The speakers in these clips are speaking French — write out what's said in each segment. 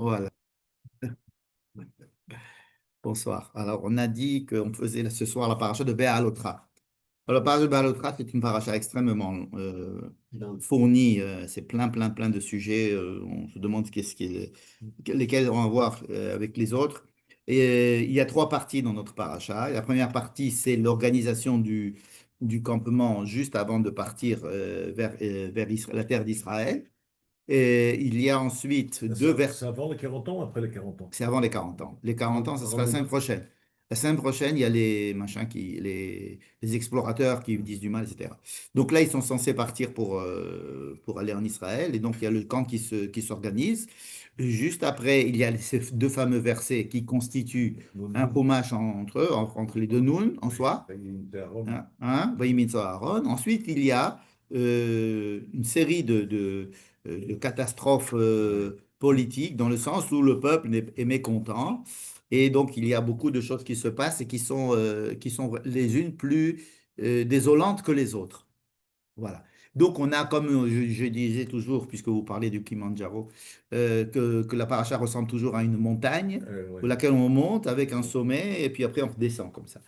Voilà. Bonsoir. Alors, on a dit qu'on faisait ce soir la paracha de Béalotra. Alors, la paracha de Béalotra, c'est une paracha extrêmement fournie. C'est plein, plein, plein de sujets. On se demande lesquels on va voir avec les autres. Et il y a trois parties dans notre paracha. La première partie, c'est l'organisation du campement juste avant de partir vers la terre d'Israël. Et il y a ensuite Ça, deux versets. c'est avant les 40 ans ou après les 40 ans? C'est avant les 40 ans. Les 40 ans, ce Avant sera la les... semaine prochaine. La semaine prochaine, il y a les machins les explorateurs qui disent du mal, etc. Donc là, ils sont censés partir pour aller en Israël. Et donc, il y a le camp qui s'organise. Juste après, il y a ces deux fameux versets qui constituent un hommage entre eux, entre les deux nouns en Oui, soi. c'est à Rome. Vayimitsu Aaron. Ensuite, il y a une série de catastrophes politiques dans le sens où le peuple est mécontent. Et donc, il y a beaucoup de choses qui se passent et qui sont les unes plus désolantes que les autres. Voilà. Donc, on a, comme je disais toujours, puisque vous parlez du Kilimandjaro, que la paracha ressemble toujours à une montagne Ouais. pour laquelle on monte avec un sommet et puis après on descend comme ça.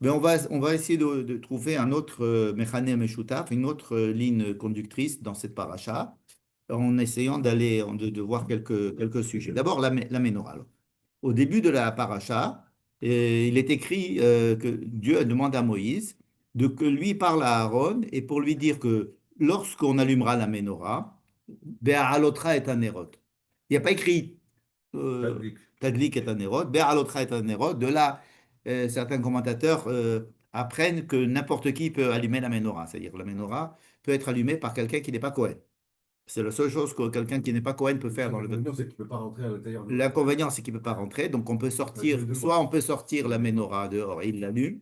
Mais on va essayer de trouver un autre Mechané Meshutaf, une autre ligne conductrice dans cette paracha, en essayant de voir quelques sujets. D'abord, la Ménorah. Alors. Au début de la paracha, il est écrit que Dieu demande à Moïse de que lui parle à Aaron et pour lui dire que lorsqu'on allumera la Ménorah, Be'alotra et Anerot. Il n'y a pas écrit Tadlik. Tadlik et Anerot, Be'alotra et Anerot. De là, certains commentateurs apprennent que n'importe qui peut allumer la Ménorah. C'est-à-dire que la Ménorah peut être allumée par quelqu'un qui n'est pas Cohen. C'est la seule chose que quelqu'un qui n'est pas Cohen peut Le faire seul dans le. inconvénient, c'est que tu ne peux pas rentrer à l'intérieur de la... L'inconvénient, c'est qu'il ne peut pas rentrer, donc on peut Tu as sortir, les deux soit mois. on peut sortir la menorah dehors et il l'allume,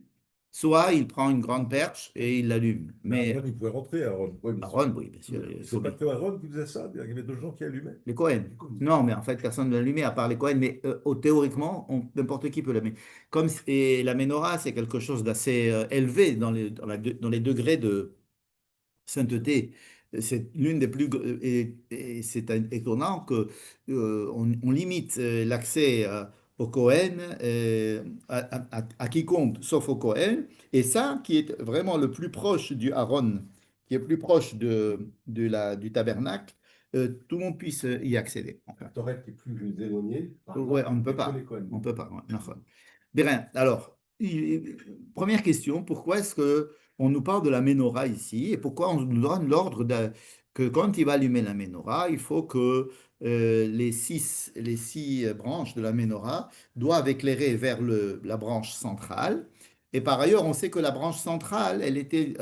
soit il prend une grande perche et il l'allume. Mais Mais Aaron, il pouvait rentrer, Aaron. Oui, bien sûr. Aaron, oui, bien sûr, il faut C'est pas bien. que Aaron qui faisait ça, il y avait d'autres gens qui allumaient. Les Cohen. Non, mais en fait, personne ne l'a allumé à part les Cohen, mais théoriquement, n'importe qui peut l'allumer. Et la menorah, c'est quelque chose d'assez élevé dans les degrés de sainteté. C'est l'une des plus et c'est étonnant que on limite l'accès au Cohen à quiconque sauf au Cohen et ça qui est vraiment le plus proche du Aaron, qui est plus proche du tabernacle, tout le monde puisse y accéder. La Enfin, Torah qui est plus éloignée, par ouais, exemple, on ne peut il n'y a que pas. les Cohen. On peut pas. Ouais, d'accord. Bien, alors, première question, pourquoi est-ce que on nous parle de la menorah ici et pourquoi on nous donne l'ordre que quand il va allumer la menorah, il faut que les six branches de la menorah doivent éclairer vers la branche centrale. Et par ailleurs, on sait que la branche centrale, elle était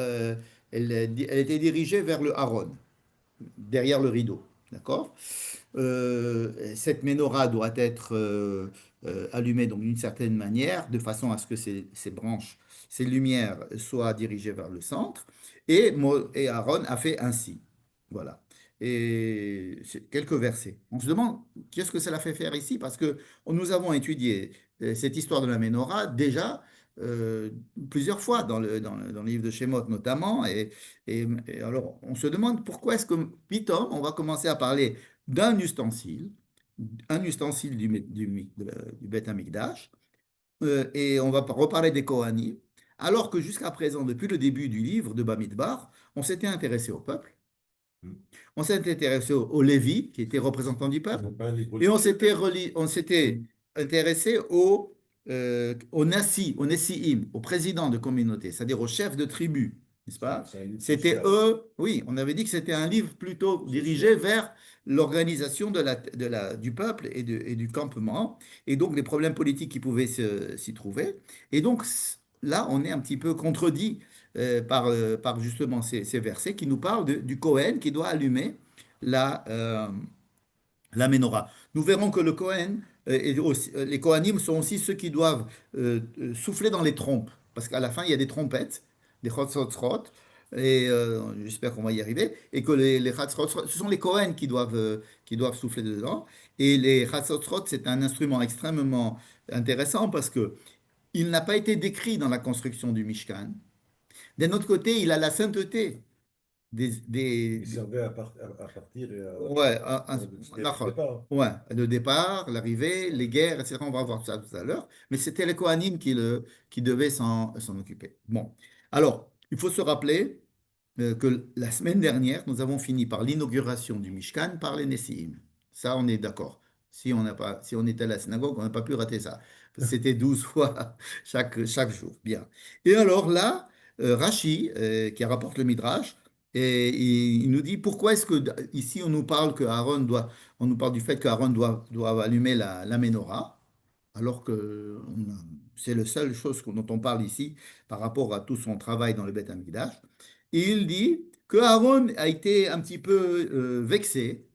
dirigée vers le Aaron, derrière le rideau. D'accord? Cette menorah doit être allumée donc d'une certaine manière, de façon à ce que ces branches, ces lumières soient dirigées vers le centre. Et Aaron a fait ainsi. Voilà. Et c'est quelques versets. On se demande qu'est-ce que cela fait faire ici, parce que nous avons étudié cette histoire de la menorah déjà euh, plusieurs fois dans le livre de Shemot notamment. Et alors, on se demande pourquoi est-ce que, Pitom, on va commencer à parler d'un ustensile, un ustensile du Beth Amikdash, et on va reparler des Kohanim, alors que jusqu'à présent, depuis le début du livre de Bamidbar, on s'était intéressé au peuple, Hmm. on s'était intéressé aux Lévi, qui étaient représentants du Ils peuple, n'ont pas un livre et on aussi. s'était intéressé aux Nassi, aux Nessiim, aux présidents de communauté, c'est-à-dire aux chefs de tribu, n'est-ce pas? C'est un livre C'était social. eux, oui, on avait dit que c'était un livre plutôt dirigé Social. vers l'organisation du peuple et du campement, et donc les problèmes politiques qui pouvaient s'y trouver. Et donc là, on est un petit peu contredit par justement ces versets qui nous parlent du Cohen qui doit allumer la, euh, la menorah. Nous verrons que le Cohen, les Kohanim sont aussi ceux qui doivent souffler dans les trompes, parce qu'à la fin, il y a des trompettes, des chotzotzrot, et j'espère qu'on va y arriver, et que les chotzotzrot, ce sont les Kohen qui doivent souffler dedans, et les chotzotzrot, c'est un instrument extrêmement intéressant parce que il n'a pas été décrit dans la construction du Mishkan. D'un autre côté, il a la sainteté des, Il servait à partir et ouais, c'était le nachon. départ. Ouais, le départ, l'arrivée, les guerres, etc. On va voir ça tout à l'heure. Mais c'était les Kohanim qui devaient s'en occuper. Bon. Alors, il faut se rappeler que la semaine dernière, nous avons fini par l'inauguration du Mishkan par les Nessim. Ça, on est d'accord. Si on était à la synagogue, on n'a pas pu rater ça. C'était 12 fois chaque jour. Bien. Et alors là, Rashi, qui rapporte le Midrash, et il nous dit pourquoi est-ce que ici on nous parle que on nous parle du fait qu'Aaron doit allumer la menorah, alors que c'est la seule chose dont on parle ici par rapport à tout son travail dans le Beth Amikdash. Et il dit que Aaron a été un petit peu vexé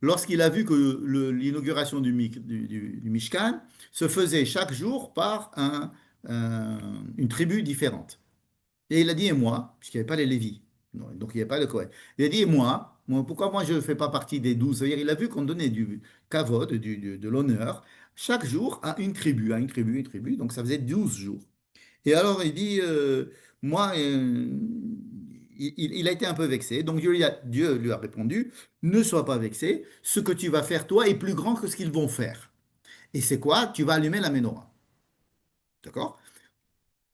lorsqu'il a vu que l'inauguration du Mishkan se faisait chaque jour par une tribu différente. Et il a dit, et moi, puisqu'il n'y avait pas les Lévis, donc il n'y avait pas le Kohen. Il a dit, et moi, pourquoi moi je ne fais pas partie des 12? C'est-à-dire, il a vu qu'on donnait du kavod, de l'honneur, chaque jour à une tribu, une tribu, donc ça faisait 12 jours. Et alors il dit, moi, il a été un peu vexé, donc Dieu lui a répondu, ne sois pas vexé, ce que tu vas faire toi est plus grand que ce qu'ils vont faire. Et c'est quoi? Tu vas allumer la menorah. D'accord?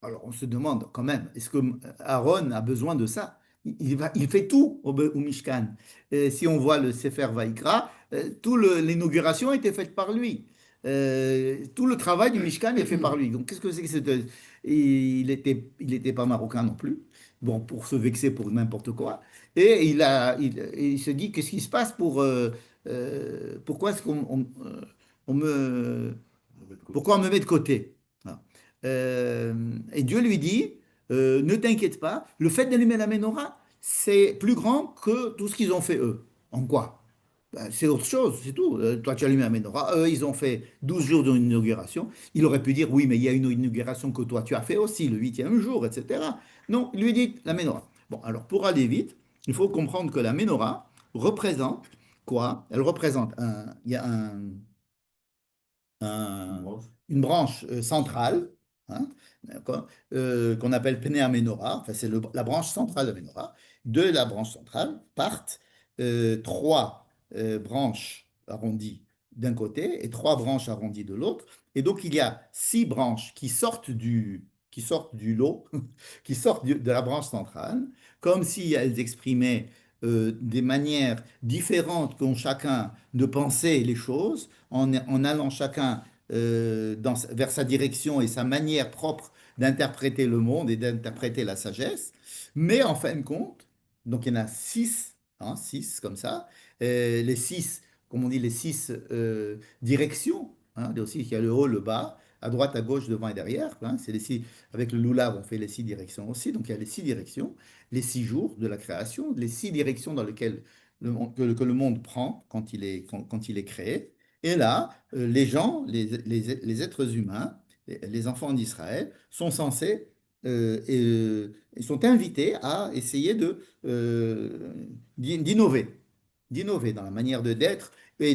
Alors, on se demande quand même, est-ce que Aaron a besoin de ça? Il fait tout au Mishkan. Si on voit le Sefer Vaïkra, l'inauguration a été faite par lui. Tout le travail du Mishkan est fait par lui. Donc, qu'est-ce que c'est que cette... il était pas marocain non plus. Bon, pour se vexer pour n'importe quoi. Et il se dit, qu'est-ce qui se passe pourquoi est-ce on me, On met de côté. pourquoi on me met de côté? Voilà. Et Dieu lui dit, ne t'inquiète pas, le fait d'allumer la menorah, c'est plus grand que tout ce qu'ils ont fait eux. En quoi? Ben, c'est autre chose, c'est tout. Toi, tu allumes la menorah, eux, ils ont fait 12 jours d'inauguration. Il aurait pu dire, oui, mais il y a une inauguration que toi, tu as fait aussi, le huitième jour, etc. Non, il lui dit la menorah. Bon, alors pour aller vite, il faut comprendre que la menorah représente quoi? Elle représente il y a Une un- branche une branche centrale. centrale, hein, d'accord, qu'on appelle Pnea Menorah, enfin c'est la branche centrale de la Menorah. De la branche centrale partent trois branches arrondies d'un côté et trois branches arrondies de l'autre. Et donc il y a six branches qui sortent du lot, qui sortent de la branche centrale, comme si elles exprimaient des manières différentes qu'ont chacun de penser les choses en allant chacun vers sa direction et sa manière propre d'interpréter le monde et d'interpréter la sagesse. Mais en fin de compte, donc il y en a six, hein, six comme ça, les six, comme on dit, les six directions. Hein, aussi, il y a le haut, le bas, à droite, à gauche, devant et derrière. Hein, c'est les six, avec le loulav, on fait les six directions aussi. Donc il y a les six directions, les 6 jours de la création, les six directions dans lesquelles que le monde prend quand il est créé. Et là, les gens, les êtres humains, les enfants d'Israël, sont censés et sont invités à essayer d'innover, d'innover dans la manière d'être et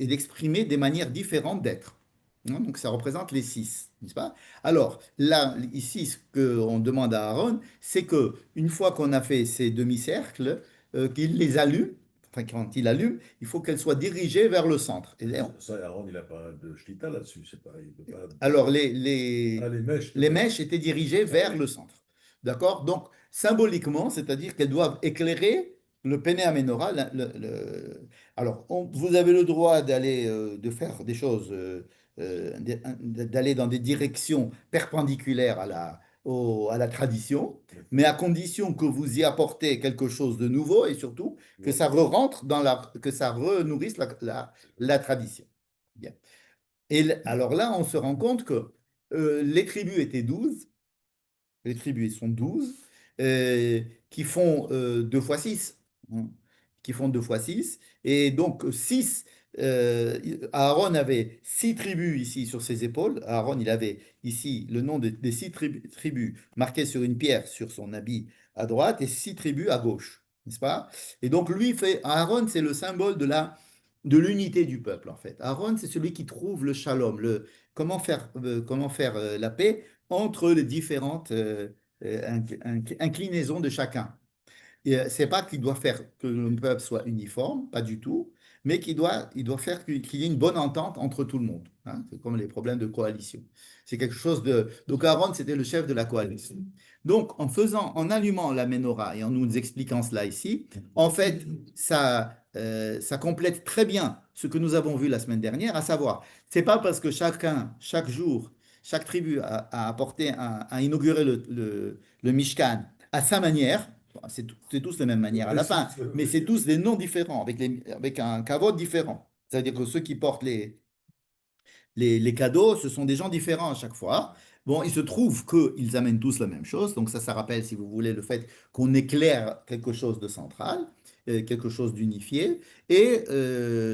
d'exprimer des manières différentes d'être. Hein, donc ça représente les six, n'est-ce pas? Alors là, ici, ce qu'on demande à Aaron, c'est que une fois qu'on a fait ces demi-cercles, qu'il les allume. Enfin, quand il allume, il faut qu'elle soit dirigée vers le centre. Aaron, il n'a pas de shlita là-dessus. C'est pas, il peut pas... Alors, Ah, les mèches, les peut-être. mèches étaient dirigées Ah vers oui. le centre. D'accord? Donc, symboliquement, c'est-à-dire qu'elles doivent éclairer le Pene Amenora. Alors, vous avez le droit de faire des choses, d'aller dans des directions perpendiculaires à la tradition, mais à condition que vous y apportez quelque chose de nouveau et surtout que Ouais. ça rentre que ça renourrisse la tradition. Bien. Alors là, on se rend compte que les tribus étaient 12, les tribus sont 12, qui font 2 fois 6, hein, qui font 2 fois 6. Et donc 6, Aaron avait 6 tribus ici sur ses épaules. Aaron, il avait ici le nom des 6 tribus marquées sur une pierre sur son habit à droite et 6 tribus à gauche, n'est-ce pas? Et donc Aaron, c'est le symbole de l'unité du peuple, en fait. Aaron, c'est celui qui trouve le shalom, comment faire la paix entre les différentes inclinaisons de chacun. C'est pas qu'il doit faire que le peuple soit uniforme, pas du tout, mais il doit faire qu'il y ait une bonne entente entre tout le monde, hein. C'est comme les problèmes de coalition. C'est quelque chose de. Donc Aaron, c'était le chef de la coalition. Donc en allumant la menorah et en nous expliquant cela ici, en fait, ça complète très bien ce que nous avons vu la semaine dernière, à savoir, c'est pas parce que chacun, chaque jour, chaque tribu a apporté, a inauguré le Mishkan à sa manière. C'est tous de la même manière à Oui, la fin, mais c'est oui. tous des noms différents, avec un kavod différent. C'est-à-dire que ceux qui portent les cadeaux, ce sont des gens différents à chaque fois. Bon, il se trouve qu'ils amènent tous la même chose. Donc ça rappelle, si vous voulez, le fait qu'on éclaire quelque chose de central, quelque chose d'unifié. Et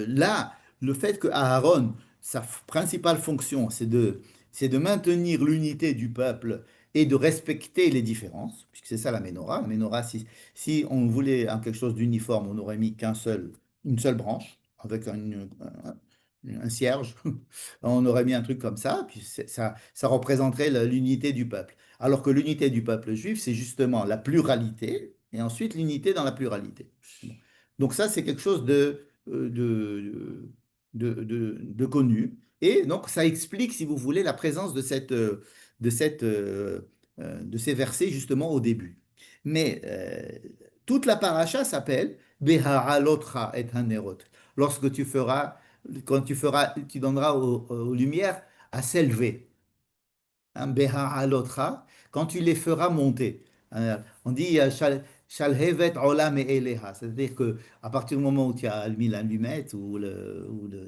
là, le fait que Aaron, principale fonction, c'est de maintenir l'unité du peuple et de respecter les différences, puisque c'est ça la menorah. La menorah, si on voulait quelque chose d'uniforme, on n'aurait mis une seule branche avec un cierge. On aurait mis un truc comme ça, puis ça représenterait l'unité du peuple. Alors que l'unité du peuple juif, c'est justement la pluralité, et ensuite l'unité dans la pluralité. Bon. Donc ça, c'est quelque chose de connu. Et donc, ça explique, si vous voulez, la présence de ces versets justement au début. Mais toute la paracha s'appelle Beha'alotra et Hanerot. Lorsque tu feras quand tu donneras aux lumières à s'élever, hein, Beha'alotra, quand tu les feras monter. On dit Shalhevet olam eleha, c'est-à-dire que à partir du moment où tu as mis l'allumette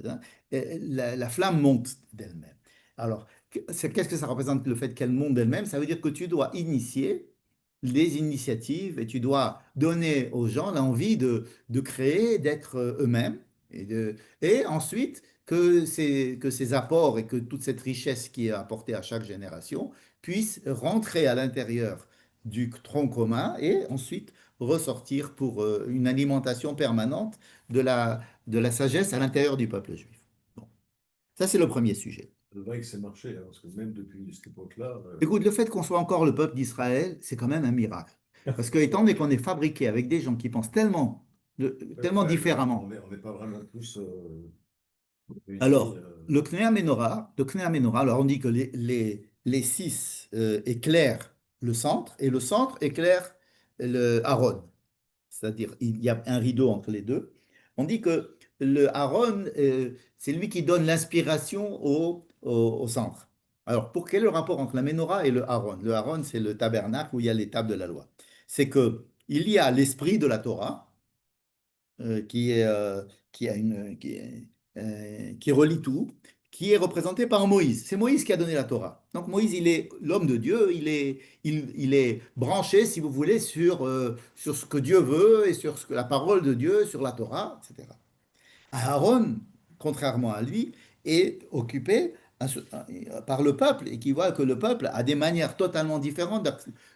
hein, la flamme monte d'elle-même. Alors, qu'est-ce que ça représente le fait qu'elle monte d'elle-même? Ça veut dire que tu dois initier les initiatives et tu dois donner aux gens l'envie de créer, d'être eux-mêmes et ensuite que ces apports et que toute cette richesse qui est apportée à chaque génération puissent rentrer à l'intérieur du tronc commun et ensuite ressortir pour une alimentation permanente de la sagesse à l'intérieur du peuple juif. Bon, ça c'est le premier sujet. C'est vrai que c'est marché, hein, parce que même depuis cette époque-là, Écoute, le fait qu'on soit encore le peuple d'Israël, c'est quand même un miracle. Parce que étant donné qu'on est fabriqué avec des gens qui pensent tellement ouais, différemment. on n'est pas vraiment tous réunis. Alors, le Knéa Ménorah, alors on dit que les six éclairent le centre et le centre éclaire le Aaron. C'est-à-dire, il y a un rideau entre les deux. On dit que le Aaron, c'est lui qui donne l'inspiration au centre. Alors, pour quel est le rapport entre la Ménorah et le Aaron? Le Aaron, c'est le tabernacle où il y a les tables de la loi. C'est que il y a l'esprit de la Torah, euh, qui est, euh, qui a qui relie tout, qui est représenté par Moïse. C'est Moïse qui a donné la Torah. Donc Moïse, il est l'homme de Dieu, il est branché, si vous voulez, sur ce que Dieu veut et sur la parole de Dieu, sur la Torah, etc. Aaron, contrairement à lui, est occupé par le peuple et qui voit que le peuple a des manières totalement différentes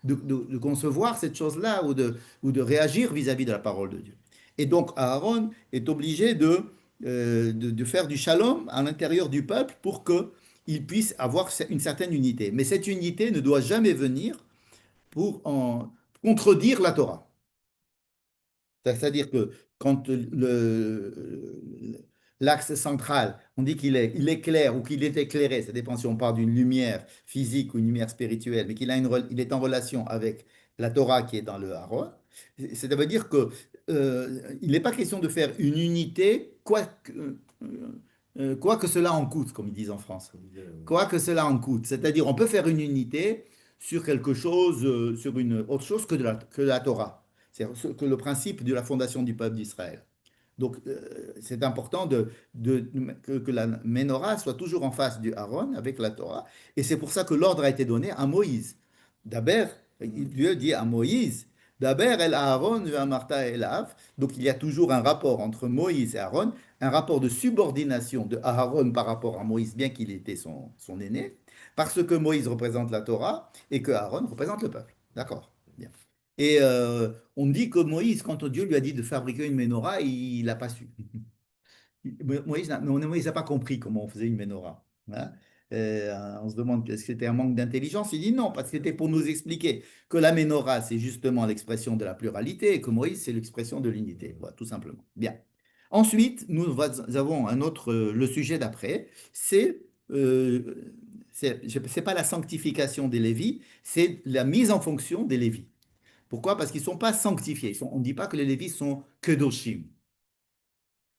de concevoir cette chose-là ou de réagir vis-à-vis de la parole de Dieu. Et donc Aaron est obligé de faire du shalom à l'intérieur du peuple pour qu'il puisse avoir une certaine unité. Mais cette unité ne doit jamais venir pour contredire la Torah. C'est-à-dire que quand l'axe central, on dit il est clair ou qu'il est éclairé, ça dépend si on parle d'une lumière physique ou une lumière spirituelle, mais il est en relation avec la Torah qui est dans le Haron, ça veut dire que il n'est pas question de faire une unité, quoi que cela en coûte, comme ils disent en France. Quoi que cela en coûte. C'est-à-dire, on peut faire une unité sur quelque chose, sur une autre chose que la Torah. C'est que le principe de la fondation du peuple d'Israël. Donc, c'est important que la menorah soit toujours en face du Aaron avec la Torah. Et c'est pour ça que l'ordre a été donné à Moïse. D'abord, Dieu dit à Moïse, d'abord el Aaron Martha elav. Donc, il y a toujours un rapport entre Moïse et Aaron, un rapport de subordination de Aaron par rapport à Moïse, bien qu'il était son aîné, parce que Moïse représente la Torah et que Aaron représente le peuple. D'accord? Bien. Et on dit que Moïse, quand Dieu lui a dit de fabriquer une menorah, il n'a pas su. Moïse n'a pas compris comment on faisait une menorah, hein. On se demande est-ce que c'était un manque d'intelligence. Il dit non, parce que c'était pour nous expliquer que la menorah, c'est justement l'expression de la pluralité et que Moïse, c'est l'expression de l'unité. Voilà, tout simplement. Bien. Ensuite, avons un autre, le sujet d'après, euh, c'est pas la sanctification des Lévites, c'est la mise en fonction des Lévites. Pourquoi? Parce qu'ils ne sont pas sanctifiés. On ne dit pas que les Lévites sont kedoshim.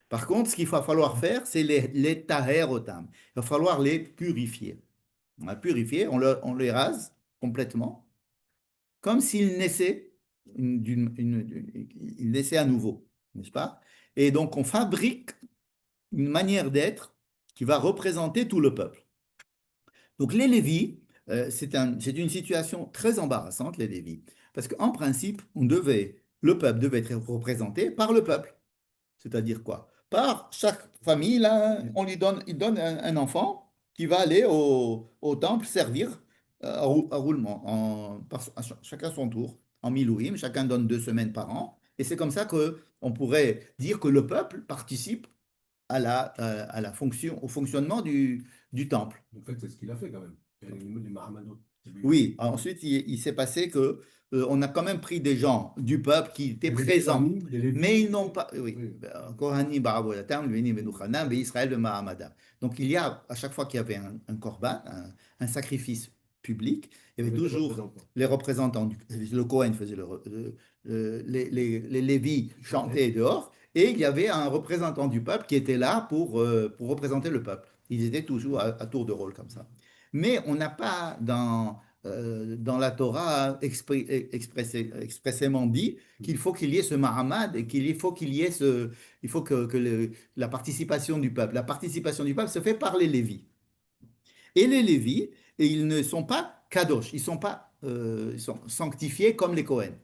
Par contre, ce qu'il va falloir faire, c'est les taher otam. Il va falloir les purifier. On va purifier, on les rase complètement, comme s'ils naissaient, ils naissaient à nouveau, n'est-ce pas? Et donc, on fabrique une manière d'être qui va représenter tout le peuple. Donc, les Lévites, c'est une situation très embarrassante, les Lévites, parce qu'en principe, le peuple devait être représenté par le peuple. C'est-à-dire quoi? Par chaque famille, là, il donne un enfant qui va aller au temple servir à roulement, chacun son tour, en milouïm, chacun donne 2 semaines par an. Et c'est comme ça qu'on pourrait dire que le peuple participe à la fonction, au fonctionnement du temple. En fait, c'est ce qu'il a fait quand même. Les Mahamadou. Oui, ensuite, il s'est passé que on a quand même pris des gens du peuple qui étaient Les présents, Kohanim, les Lévites. mais ils n'ont pas. Oui, Oui. Kohanim, Barabo, Yatam, Lévini, Benouchanan, Israël, le Mahamada. Donc, il y a, à chaque fois qu'il y avait un korban, un sacrifice public, il y Il y avait avait des toujours représentants. les représentants. Le Kohen faisait les Lévis Ils chantaient. chantaient dehors, et il y avait un représentant du peuple qui était là pour représenter le peuple. Ils étaient toujours à tour de rôle comme ça. Mais on n'a pas dans la Torah expressément dit qu'il faut qu'il y ait ce Mahamad et il faut que la participation du peuple. La participation du peuple se fait par les Lévis. Et les Lévis, et ils ne sont pas kadosh, ils sont pas ils sont sanctifiés comme les Kohen.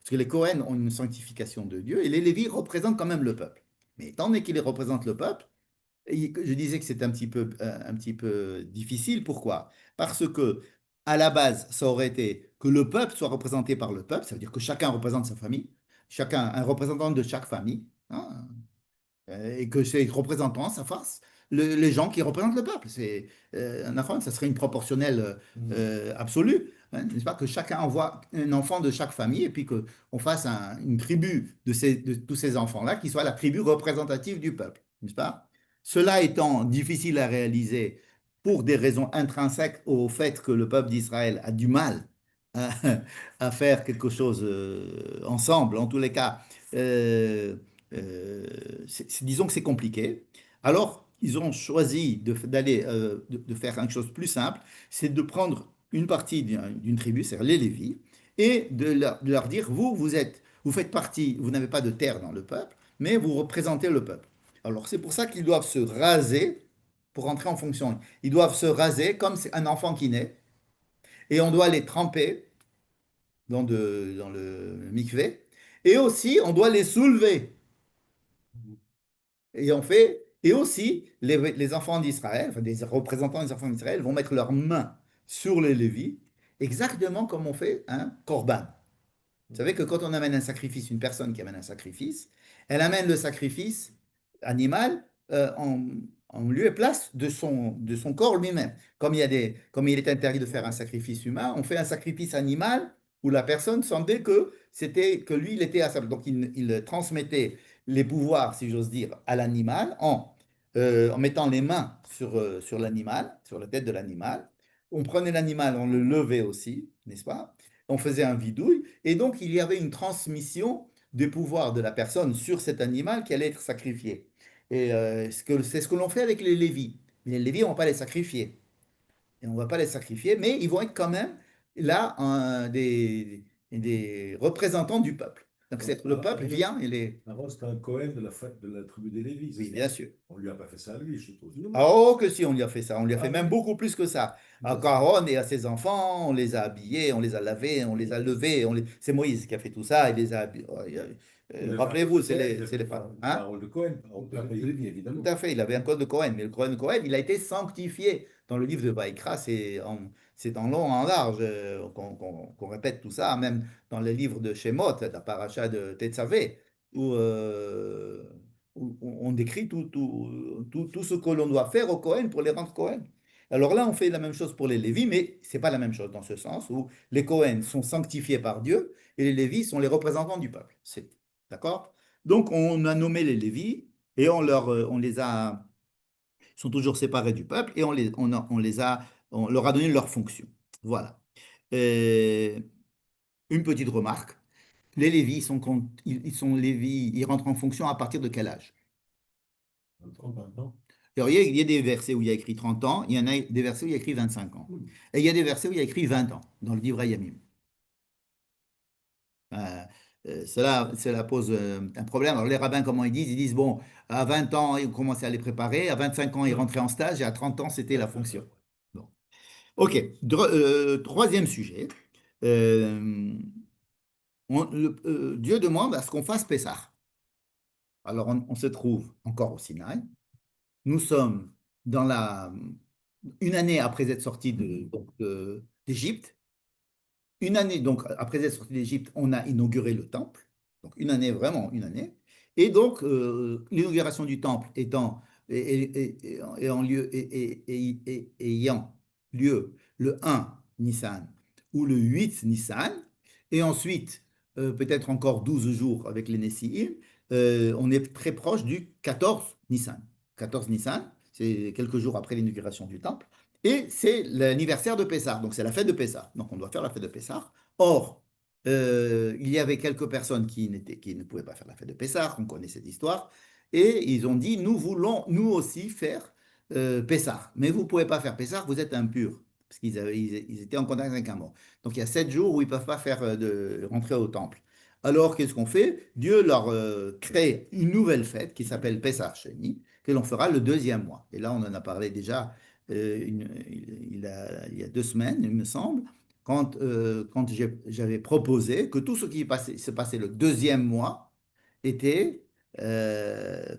Parce que les Kohen ont une sanctification de Dieu et les Lévis représentent quand même le peuple. Mais étant donné qu'ils représentent le peuple, je disais que c'est un petit peu difficile. Pourquoi? Parce que, à la base, ça aurait été que le peuple soit représenté par le peuple, ça veut dire que chacun représente sa famille, chacun, un représentant de chaque famille, hein, et que ces représentants, ça fasse les gens qui représentent le peuple. Un enfant, ça serait une proportionnelle absolue. Hein, n'est-ce pas? Que chacun envoie un enfant de chaque famille et puis qu'on fasse une tribu de tous ces enfants-là qui soit la tribu représentative du peuple. N'est-ce pas? Cela étant difficile à réaliser pour des raisons intrinsèques au fait que le peuple d'Israël a du mal à, à faire quelque chose ensemble, en tous les cas. euh, euh, Disons que c'est compliqué. Alors, ils ont choisi de faire quelque chose de plus simple, c'est de prendre une partie d'une tribu, c'est-à-dire les Lévis, et de leur dire, vous faites partie, vous n'avez pas de terre dans le peuple, mais vous représentez le peuple. Alors, c'est pour ça qu'ils doivent se raser pour entrer en fonction. Ils doivent se raser comme c'est un enfant qui naît, et on doit les tremper dans le mikvé, et aussi on doit les soulever. Et aussi, les enfants d'Israël, enfin des représentants des enfants d'Israël, vont mettre leurs mains sur les Lévis, exactement comme on fait un korban. Vous savez que quand on amène un sacrifice, une personne qui amène un sacrifice, elle amène le sacrifice animal en lieu et place de son corps lui-même. Comme il est interdit de faire un sacrifice humain, on fait un sacrifice animal où la personne sentait que lui, il était à sa place. Donc il transmettait les pouvoirs, si j'ose dire, à l'animal en mettant les mains sur l'animal, sur la tête de l'animal. On prenait l'animal, on le levait aussi, n'est-ce pas? On faisait un vidouille, et donc il y avait une transmission des pouvoirs de la personne sur cet animal qui allait être sacrifié. Et c'est ce que l'on fait avec les Lévis. Mais les Lévis, on ne va pas les sacrifier. Et on ne va pas les sacrifier, mais ils vont être quand même là des représentants du peuple. Donc le peuple vient et les... Avant, c'était un Cohen de la tribu des Lévis, c'est Oui, ça? bien sûr. On lui a pas fait ça à lui, je suppose. Ah, oh, que si, on lui a fait ça. On lui a fait Ah même oui. beaucoup plus que ça. Ça, Encore Aaron et à ses enfants, on les a habillés, on les a lavés, on les a levés. C'est Moïse qui a fait tout ça. Il les a habillés. il avait un rôle Rappelez-vous, de Cohen, c'est les femmes. il avait un Hein? rôle de Cohen, pas des Lévis, Tout évidemment. à fait. Il avait un code de Cohen. Mais le code de Cohen, il a été sanctifié. Dans le livre de Vaïkra, c'est en long, en large qu'on répète tout ça. Même dans le livre de Shemot, la paracha de Tetzavé, où, où on décrit tout ce que l'on doit faire au Cohen pour les rendre Cohen. Alors là, on fait la même chose pour les Lévis, mais c'est pas la même chose dans ce sens où les Cohen sont sanctifiés par Dieu et les Lévis sont les représentants du peuple. D'accord? Donc, on a nommé les Lévis et on les a, ils sont toujours séparés du peuple et on leur a donné leur fonction. Voilà. Euh, une petite remarque. Les Lévis, ils sont Lévis, ils rentrent en fonction à partir de quel âge? 20 ans. Alors, il y a des versets où il y a écrit 30 ans, il y en a des versets où il y a écrit 25 ans. Et il y a des versets où il y a écrit 20 ans dans le livre Yamim. Euh, cela pose un problème. Alors, les rabbins, comment ils disent? Ils disent, bon, à 20 ans, ils commençaient à les préparer, à 25 ans, ils rentraient en stage, et à 30 ans, c'était la fonction. Bon. OK. Troisième sujet. Euh, Dieu demande à ce qu'on fasse Pessah. Alors, on se trouve encore au Sinaï. Nous sommes une année après être sortis d'Égypte. Une année, donc, après être sorti d'Égypte, on a inauguré le temple. Donc, une année, vraiment une année. Et donc, l'inauguration du temple ayant lieu le 1 Nissan ou le 8 Nissan, et ensuite, peut-être encore 12 jours avec les Nessi'im, on est très proche du 14 Nissan. 14 Nissan, c'est quelques jours après l'inauguration du temple. Et c'est l'anniversaire de Pessah, donc c'est la fête de Pessah. Donc on doit faire la fête de Pessah. Or, il y avait quelques personnes qui ne pouvaient pas faire la fête de Pessah, on connaît cette histoire, et ils ont dit, nous voulons nous aussi faire Pessah, mais vous ne pouvez pas faire Pessah, vous êtes impurs, parce ils étaient en contact avec un mort. Donc il y a 7 jours où ils ne peuvent pas faire rentrer au temple. Alors qu'est-ce qu'on fait? Dieu leur crée une nouvelle fête qui s'appelle Pessah Sheni, que l'on fera le deuxième mois. Et là, on en a parlé déjà il y a 2 semaines, il me semble, quand j'avais proposé que tout ce qui se passait le deuxième mois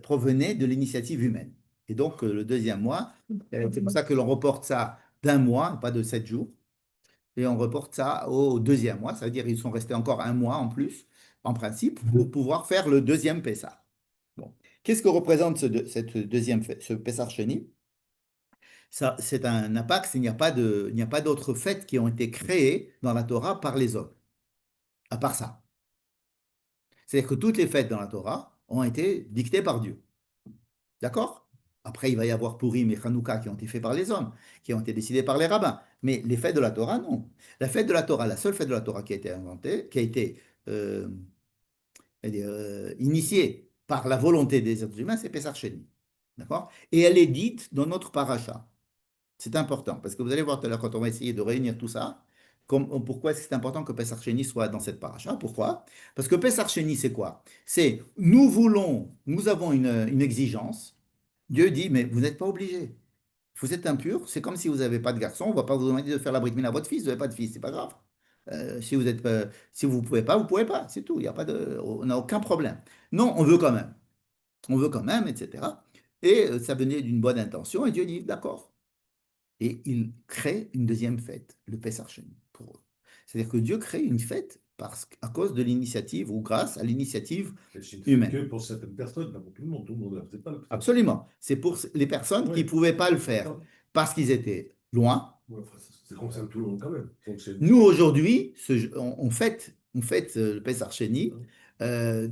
provenait de l'initiative humaine. Et donc, le deuxième mois, c'est pour ça que l'on reporte ça d'un mois, pas de 7 jours, et on reporte ça au deuxième mois. Ça veut dire qu'ils sont restés encore un mois en plus, en principe, pour pouvoir faire le deuxième Pessah. Bon. Qu'est-ce que représente cette ce Pessah Sheni? Ça, c'est un impact, il n'y a pas d'autres fêtes qui ont été créées dans la Torah par les hommes, à part ça. C'est-à-dire que toutes les fêtes dans la Torah ont été dictées par Dieu. D'accord? Après, il va y avoir Purim et Hanouka qui ont été faits par les hommes, qui ont été décidés par les rabbins. Mais les fêtes de la Torah, non. La fête de la Torah, la seule fête de la Torah qui a été inventée, qui a été euh, initiée par la volonté des êtres humains, c'est Pessah Sheni. D'accord? Et elle est dite dans notre paracha. C'est important, parce que vous allez voir tout à l'heure, quand on va essayer de réunir tout ça, pourquoi est-ce que c'est important que Pessah Sheni soit dans cette paracha? Pourquoi? Parce que Pessah Sheni, c'est quoi? C'est nous avons une exigence. Dieu dit, mais vous n'êtes pas obligé. Vous êtes impur, c'est comme si vous n'avez pas de garçon, on ne va pas vous demander de faire la brit milah à votre fils, vous n'avez pas de fils, c'est pas grave. Si vous ne pouvez pas, vous ne pouvez pas, c'est tout, il y a pas de, on n'a aucun problème. Non, on veut quand même, etc. Et ça venait d'une bonne intention, et Dieu dit, d'accord. Et il crée une deuxième fête, le Pessah Sheni, pour eux. C'est-à-dire que Dieu crée une fête à cause de l'initiative ou grâce à l'initiative Et c'est une fête humaine. que pour certaines personnes, pas pour tout le monde ne la faisait pas. Absolument. C'est pour les personnes qui ne Ouais. pouvaient pas le faire parce qu'ils étaient loin. Ouais, enfin, ça concerne tout le monde quand même. Donc Nous, aujourd'hui, on fête le Pessah Sheni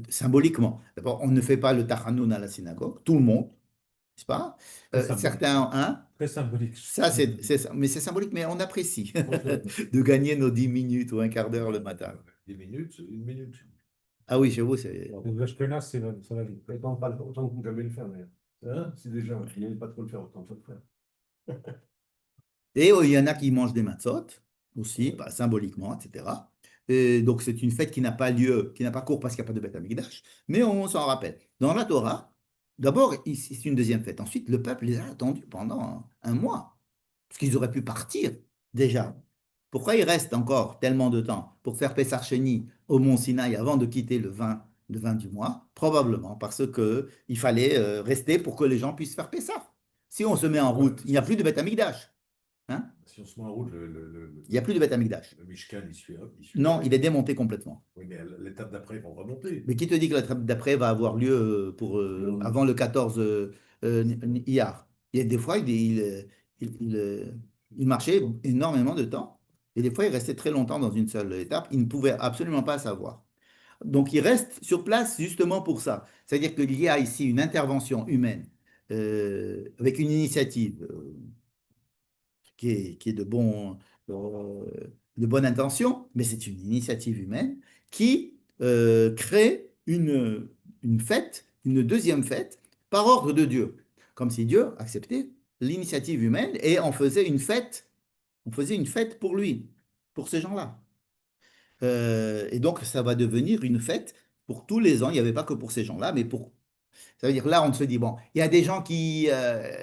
symboliquement. D'abord, on ne fait pas le Tachanoun à la synagogue, tout le monde, n'est-ce pas? Très symbolique. Certains, hein? Très symbolique. Ça, mais c'est symbolique, mais on apprécie ouais. de gagner nos 10 minutes ou un quart d'heure le matin. 10 minutes, une minute. Ah oui, chez vous, c'est. Les Ashkenaz, c'est la vie. Autant, pas, autant que vous jamais le faire, d'ailleurs. Hein, si déjà, vous n'aimez pas trop le faire, autant pas le faire. Et il y en a qui mangent des matzot aussi, symboliquement, etc. Et donc, c'est une fête qui n'a pas lieu, qui n'a pas cours parce qu'il n'y a pas de Beth Amikdash, mais on s'en rappelle. Dans la Torah, d'abord, c'est une deuxième fête. Ensuite, le peuple les a attendus pendant un mois, parce qu'ils auraient pu partir déjà. Pourquoi il reste encore tellement de temps pour faire Pessah Sheni au mont Sinaï avant de quitter le 20 du mois? Probablement parce qu'il fallait rester pour que les gens puissent faire Pessah. Si on se met en Ouais, route, il n'y a plus de Beth Amikdash. Hein? si on se met en route, Il n'y a plus de Beth Amikdash. le Mishkan, il suit Non, après. il est démonté complètement. Oui, mais l'étape d'après, ils vont remonter. Mais qui te dit que la trappe d'après va avoir lieu avant le 14 Iyar? Il y a des fois, il marchait énormément de temps. Et des fois, il restait très longtemps dans une seule étape. Il ne pouvait absolument pas savoir. Donc, il reste sur place justement pour ça. C'est-à-dire qu'il y a ici une intervention humaine avec une initiative qui est euh, de bonne intention, mais c'est une initiative humaine qui crée une fête, une deuxième fête, par ordre de Dieu. Comme si Dieu acceptait l'initiative humaine et on faisait une fête pour lui, pour ces gens-là. Et donc, ça va devenir une fête pour tous les ans. Il n'y avait pas que pour ces gens-là, mais pour ça veut dire que là, on se dit, bon, il y a des gens qui,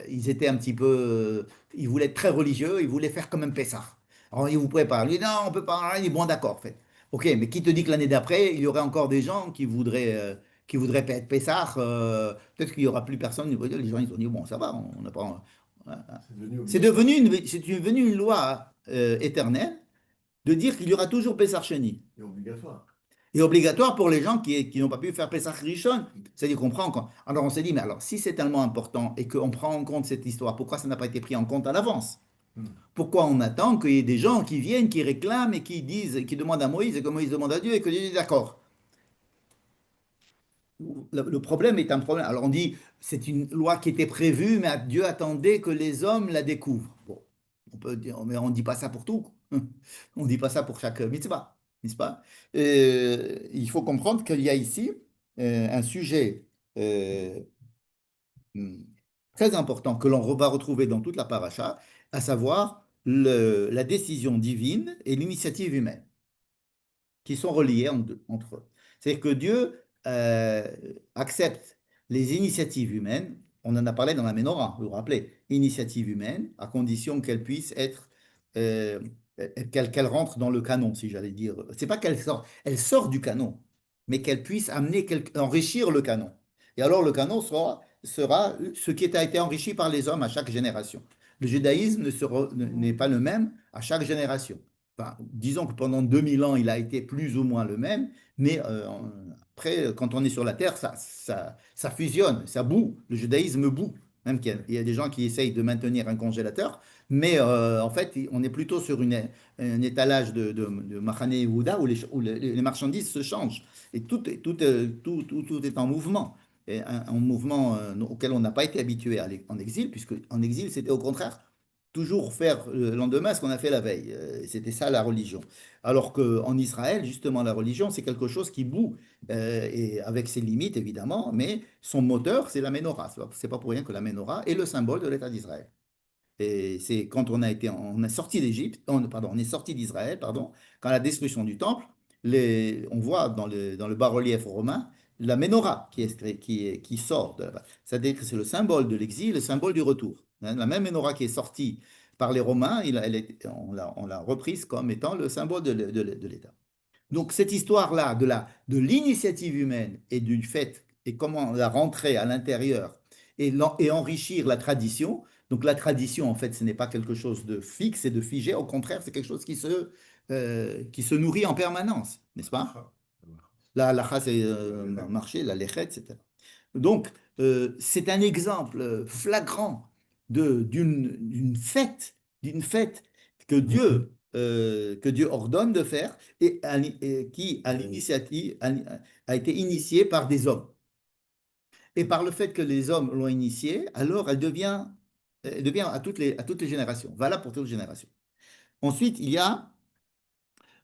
ils étaient un petit peu, ils voulaient être très religieux, ils voulaient faire comme un Pessah. Alors, ils vous préparent. Lui, non, on peut pas. Il dit, bon, d'accord, en fait. Ok, mais qui te dit que l'année d'après, il y aurait encore des gens qui voudraient être Pessah, peut-être qu'il n'y aura plus personne. Les gens, ils ont dit, bon, ça va, on n'a pas. C'est devenu C'est obligatoire. devenu c'est devenu une loi éternelle de dire qu'il y aura toujours Pessah Sheni C'est obligatoire. et obligatoire pour les gens qui n'ont pas pu faire Pesach Rishon. C'est-à-dire qu'on prend en compte. Alors on s'est dit, mais alors si c'est tellement important et qu'on prend en compte cette histoire, pourquoi ça n'a pas été pris en compte à l'avance? Hmm. Pourquoi on attend qu'il y ait des gens qui viennent, qui réclament et qui disent, qui demandent à Moïse et que Moïse demande à Dieu et que Dieu dit d'accord? Le problème est un problème. Alors on dit, c'est une loi qui était prévue, mais Dieu attendait que les hommes la découvrent. Bon, on peut dire, mais on ne dit pas ça pour tout. On ne dit pas ça pour chaque mitzvah, n'est-ce pas? Il faut comprendre qu'il y a ici un sujet euh, hmm, très important que l'on va retrouver dans toute la paracha, à savoir la décision divine et l'initiative humaine qui sont reliés entre eux. C'est-à-dire que Dieu accepte les initiatives humaines. On en a parlé dans la Ménorah, vous vous rappelez, initiative humaine, à condition qu'elle puisse être, euh, qu'elle rentre dans le canon, si j'allais dire. C'est pas qu'elle sort, elle sort du canon, mais qu'elle puisse amener, enrichir le canon. Et alors le canon sera ce qui a été enrichi par les hommes à chaque génération. Le judaïsme n'est pas le même à chaque génération. Enfin, disons que pendant 2000 ans, il a été plus ou moins le même, mais après, quand on est sur la terre, ça fusionne, ça bout, le judaïsme bout. Même qu'il y a des gens qui essayent de maintenir un congélateur, mais en fait, on est plutôt sur un étalage de Machane Yehuda où les marchandises se changent. Et tout est en mouvement. Et un mouvement auquel on n'a pas été habitué en exil, puisque en exil, c'était au contraire toujours faire le lendemain ce qu'on a fait la veille. C'était ça la religion. Alors qu'en Israël, justement, la religion, c'est quelque chose qui bout, et avec ses limites, évidemment, mais son moteur, c'est la Ménorah. C'est pas pour rien que la Ménorah est le symbole de l'État d'Israël. Et c'est quand on est sorti d'Égypte, pardon, on est sorti d'Israël, pardon, quand la destruction du temple, on voit dans le bas-relief romain la menorah qui sort de là-bas. C'est-à-dire que c'est le symbole de l'exil, le symbole du retour. Hein, la même menorah qui est sortie par les Romains, on l'a reprise comme étant le symbole de l'État. Donc cette histoire-là de l'initiative humaine et du fait et comment la rentrer à l'intérieur et enrichir la tradition. Donc la tradition, en fait, ce n'est pas quelque chose de fixe et de figé. Au contraire, c'est quelque chose qui se nourrit en permanence, n'est-ce pas? La halakha, c'est marché, la lechet, etc. Donc, c'est un exemple flagrant d'une fête que Dieu ordonne de faire et qui, à l'initiative, a été initiée par des hommes. Et par le fait que les hommes l'ont initiée, alors elle devient à toutes les générations, valable pour toutes les générations. Ensuite, il y a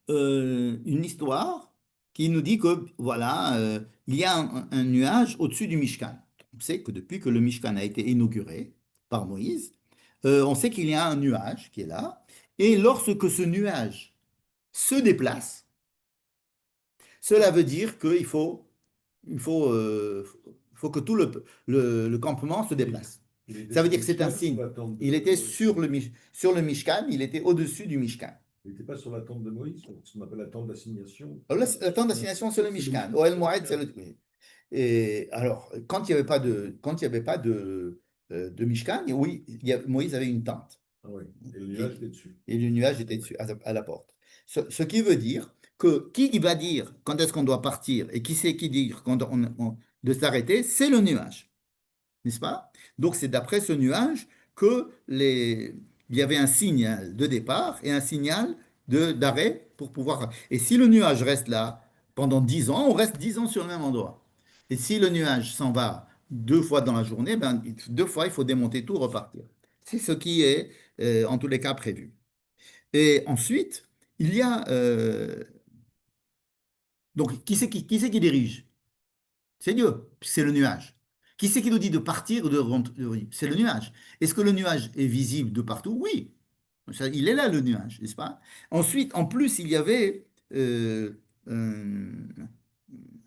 une histoire qui nous dit que, voilà, il y a un nuage au-dessus du Mishkan. On sait que depuis que le Mishkan a été inauguré par Moïse, on sait qu'il y a un nuage qui est là. Et lorsque ce nuage se déplace, cela veut dire il faut, euh, faut que tout le campement se déplace. Il était Ça veut sur dire que c'est un Mishkan ou sur signe. la tente Il était sur le Mishkan, il était au-dessus du Mishkan. Il n'était pas sur la tente de Moïse, ce qu'on appelle la tente d'assignation. Alors là, la tente d'assignation, c'est le Mishkan. Oel Moed, c'est le. Et alors, quand il n'y avait pas de Mishkan, oui, Moïse avait une tente. Ah oui, et le nuage était dessus. Et le nuage était dessus, à la porte. Ce qui veut dire que qui va dire quand est-ce qu'on doit partir et qui c'est qui dit quand de s'arrêter, c'est le nuage, n'est-ce pas? Donc c'est d'après ce nuage il y avait un signal de départ et un signal d'arrêt pour pouvoir. Et si le nuage reste là pendant 10 ans, on reste 10 ans sur le même endroit. Et si le nuage s'en va 2 fois dans la journée, ben, 2 fois, il faut démonter tout, repartir. C'est ce qui est, en tous les cas, prévu. Et ensuite, il y a. Donc, qui c'est qui dirige? C'est Dieu, c'est le nuage. Qui c'est qui nous dit de partir ou de rentrer? C'est le nuage. Est-ce que le nuage est visible de partout? Oui. Il est là, le nuage, n'est-ce pas? Ensuite, en plus, il y avait un,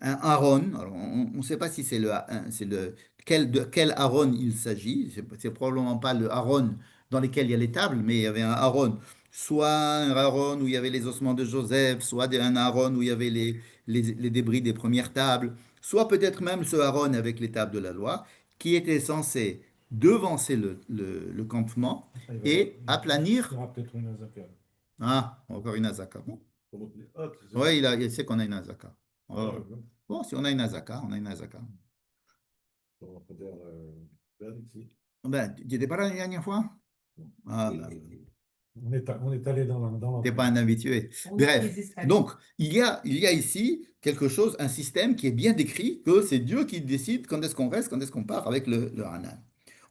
un Aaron. Alors, on ne sait pas si de quel Aaron il s'agit. C'est probablement pas le Aaron dans lequel il y a les tables, mais il y avait un Aaron. Soit un Aaron où il y avait les ossements de Joseph, soit un Aaron où il y avait les débris des premières tables, soit peut-être même ce Aaron avec les tables de la loi, qui était censé devancer le campement Ah, et il y aplanir. aura peut-être une Azaka. Ah, encore une azaka. Bon. Comment dire? Ah, c'est ça. Oui, il sait qu'on a une azaka. Ah, Oh. ouais. Bon, si on a une azaka, on a une azaka. On va dire, regarde ici. Ben, tu n'étais pas là la dernière fois? Ah, ben, On est allé dans t'es pas l'entrée. un habitué. On est Bref, les escaliers. donc, il y a ici quelque chose, un système qui est bien décrit, que c'est Dieu qui décide quand est-ce qu'on reste, quand est-ce qu'on part avec le Hanan.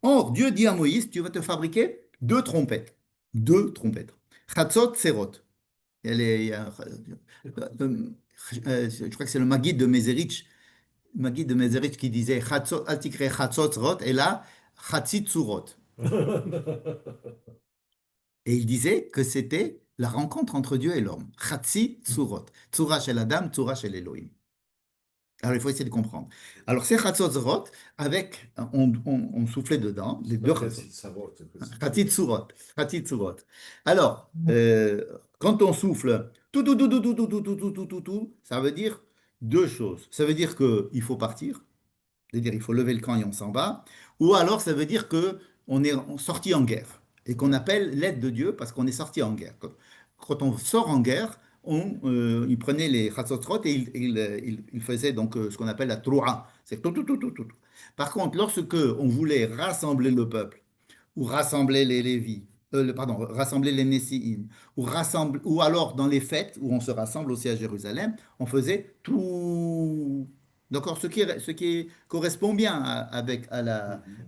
Or, Dieu dit à Moïse, tu vas te fabriquer 2 trompettes. 2 trompettes. Chatzot, Serot. Il y a, je crois que c'est le Maguide de Mézérich qui disait Chatzot, Altikre Chatzot Rot, et là, Chatzit Surot. Et il disait que c'était la rencontre entre Dieu et l'homme. Chatzi Tsurot. Tsura chez Adam, Tsura chez l'Elohim. Alors il faut essayer de comprendre. Alors c'est Chatzot avec, on soufflait dedans, les deux Chatzot. Chatzi Tsurot. Chatzi Tsurot. Alors, quand on souffle tout, ça veut dire 2 choses. Ça veut dire qu'il faut partir, c'est-à-dire il faut lever le camp et on s'en va, ou alors ça veut dire que on est sorti en guerre et qu'on appelle l'aide de Dieu parce qu'on est sorti en guerre. Quand on sort en guerre, il prenait les Chatzotrot et il faisait donc ce qu'on appelle la Troua. C'est tout. Par contre, lorsque on voulait rassembler le peuple ou rassembler les Lévis, pardon, rassembler les Nessiim, ou alors dans les fêtes où on se rassemble aussi à Jérusalem, on faisait tout. D'accord, ce qui correspond bien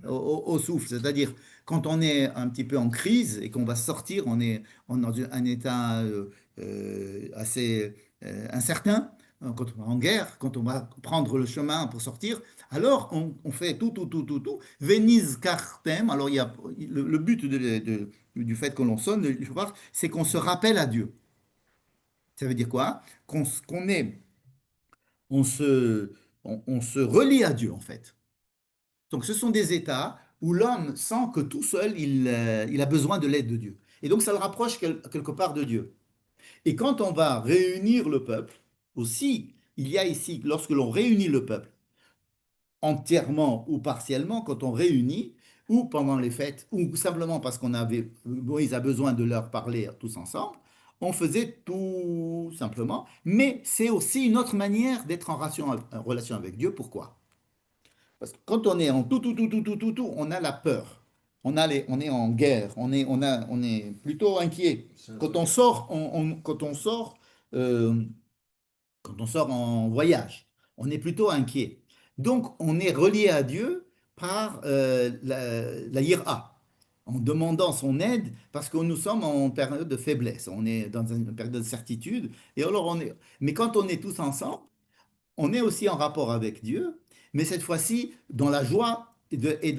au souffle, c'est-à-dire quand on est un petit peu en crise et qu'on va sortir, on est dans un état assez incertain, quand on est en guerre, quand on va prendre le chemin pour sortir, alors on fait tout. Venise cartem, alors il y a le but du fait que l'on sonne, le chauffard, c'est qu'on se rappelle à Dieu. Ça veut dire quoi? Qu'on est on se relie à Dieu, en fait. Donc, ce sont des états où l'homme sent que tout seul, il a besoin de l'aide de Dieu. Et donc, ça le rapproche quelque part de Dieu. Et quand on va réunir le peuple, aussi, il y a ici, lorsque l'on réunit le peuple, entièrement ou partiellement, quand on réunit, ou pendant les fêtes, ou simplement parce Moïse a besoin de leur parler tous ensemble, on faisait tout simplement. Mais c'est aussi une autre manière d'être en relation avec Dieu. Pourquoi? Parce que quand on est en tout, on a la peur. On est en guerre, on est plutôt inquiet. Quand on sort, euh, quand on sort en voyage, on est plutôt inquiet. Donc, on est relié à Dieu par la yira, en demandant son aide, parce que nous sommes en période de faiblesse, on est dans une période de certitude. Et alors, mais quand on est tous ensemble, on est aussi en rapport avec Dieu, mais cette fois-ci dans la joie et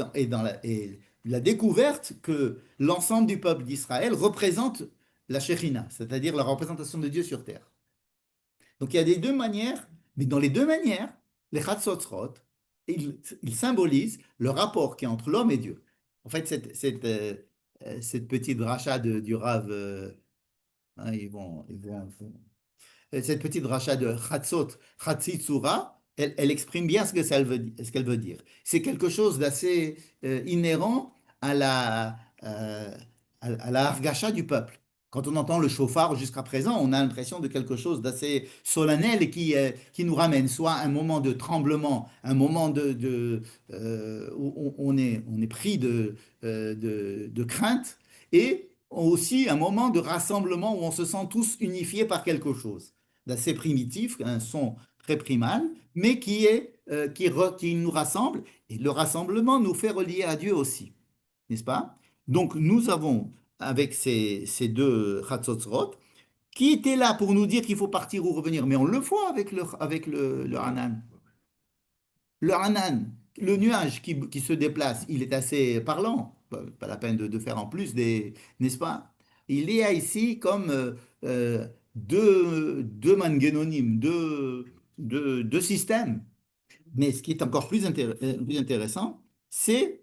la découverte que l'ensemble du peuple d'Israël représente la Shekhinah, c'est-à-dire la représentation de Dieu sur terre. Donc il y a des 2 manières, mais dans les 2 manières, les Chatzotzrot, ils symbolisent le rapport qui est entre l'homme et Dieu. En fait, cette petite dracha du Rav, hein, cette petite dracha de Chatzot, Chatzitzura, elle exprime bien ce qu'elle veut dire. C'est quelque chose d'assez inhérent à la Hargasha du peuple. Quand on entend le chauffard jusqu'à présent, on a l'impression de quelque chose d'assez solennel et qui nous ramène soit un moment de tremblement, un moment où on est pris de crainte, et aussi un moment de rassemblement où on se sent tous unifiés par quelque chose d'assez primitif, un son très primal, mais qui nous rassemble. Et le rassemblement nous fait relier à Dieu aussi, n'est-ce pas? Donc nous avons avec ces deux Hatzotzrot, qui étaient là pour nous dire qu'il faut partir ou revenir, mais on le voit avec le Hanan. Le Hanan, le nuage qui se déplace, il est assez parlant, pas la peine de faire en plus n'est-ce pas? Il y a ici comme deux manguénonymes, deux systèmes. Mais ce qui est encore plus intéressant, c'est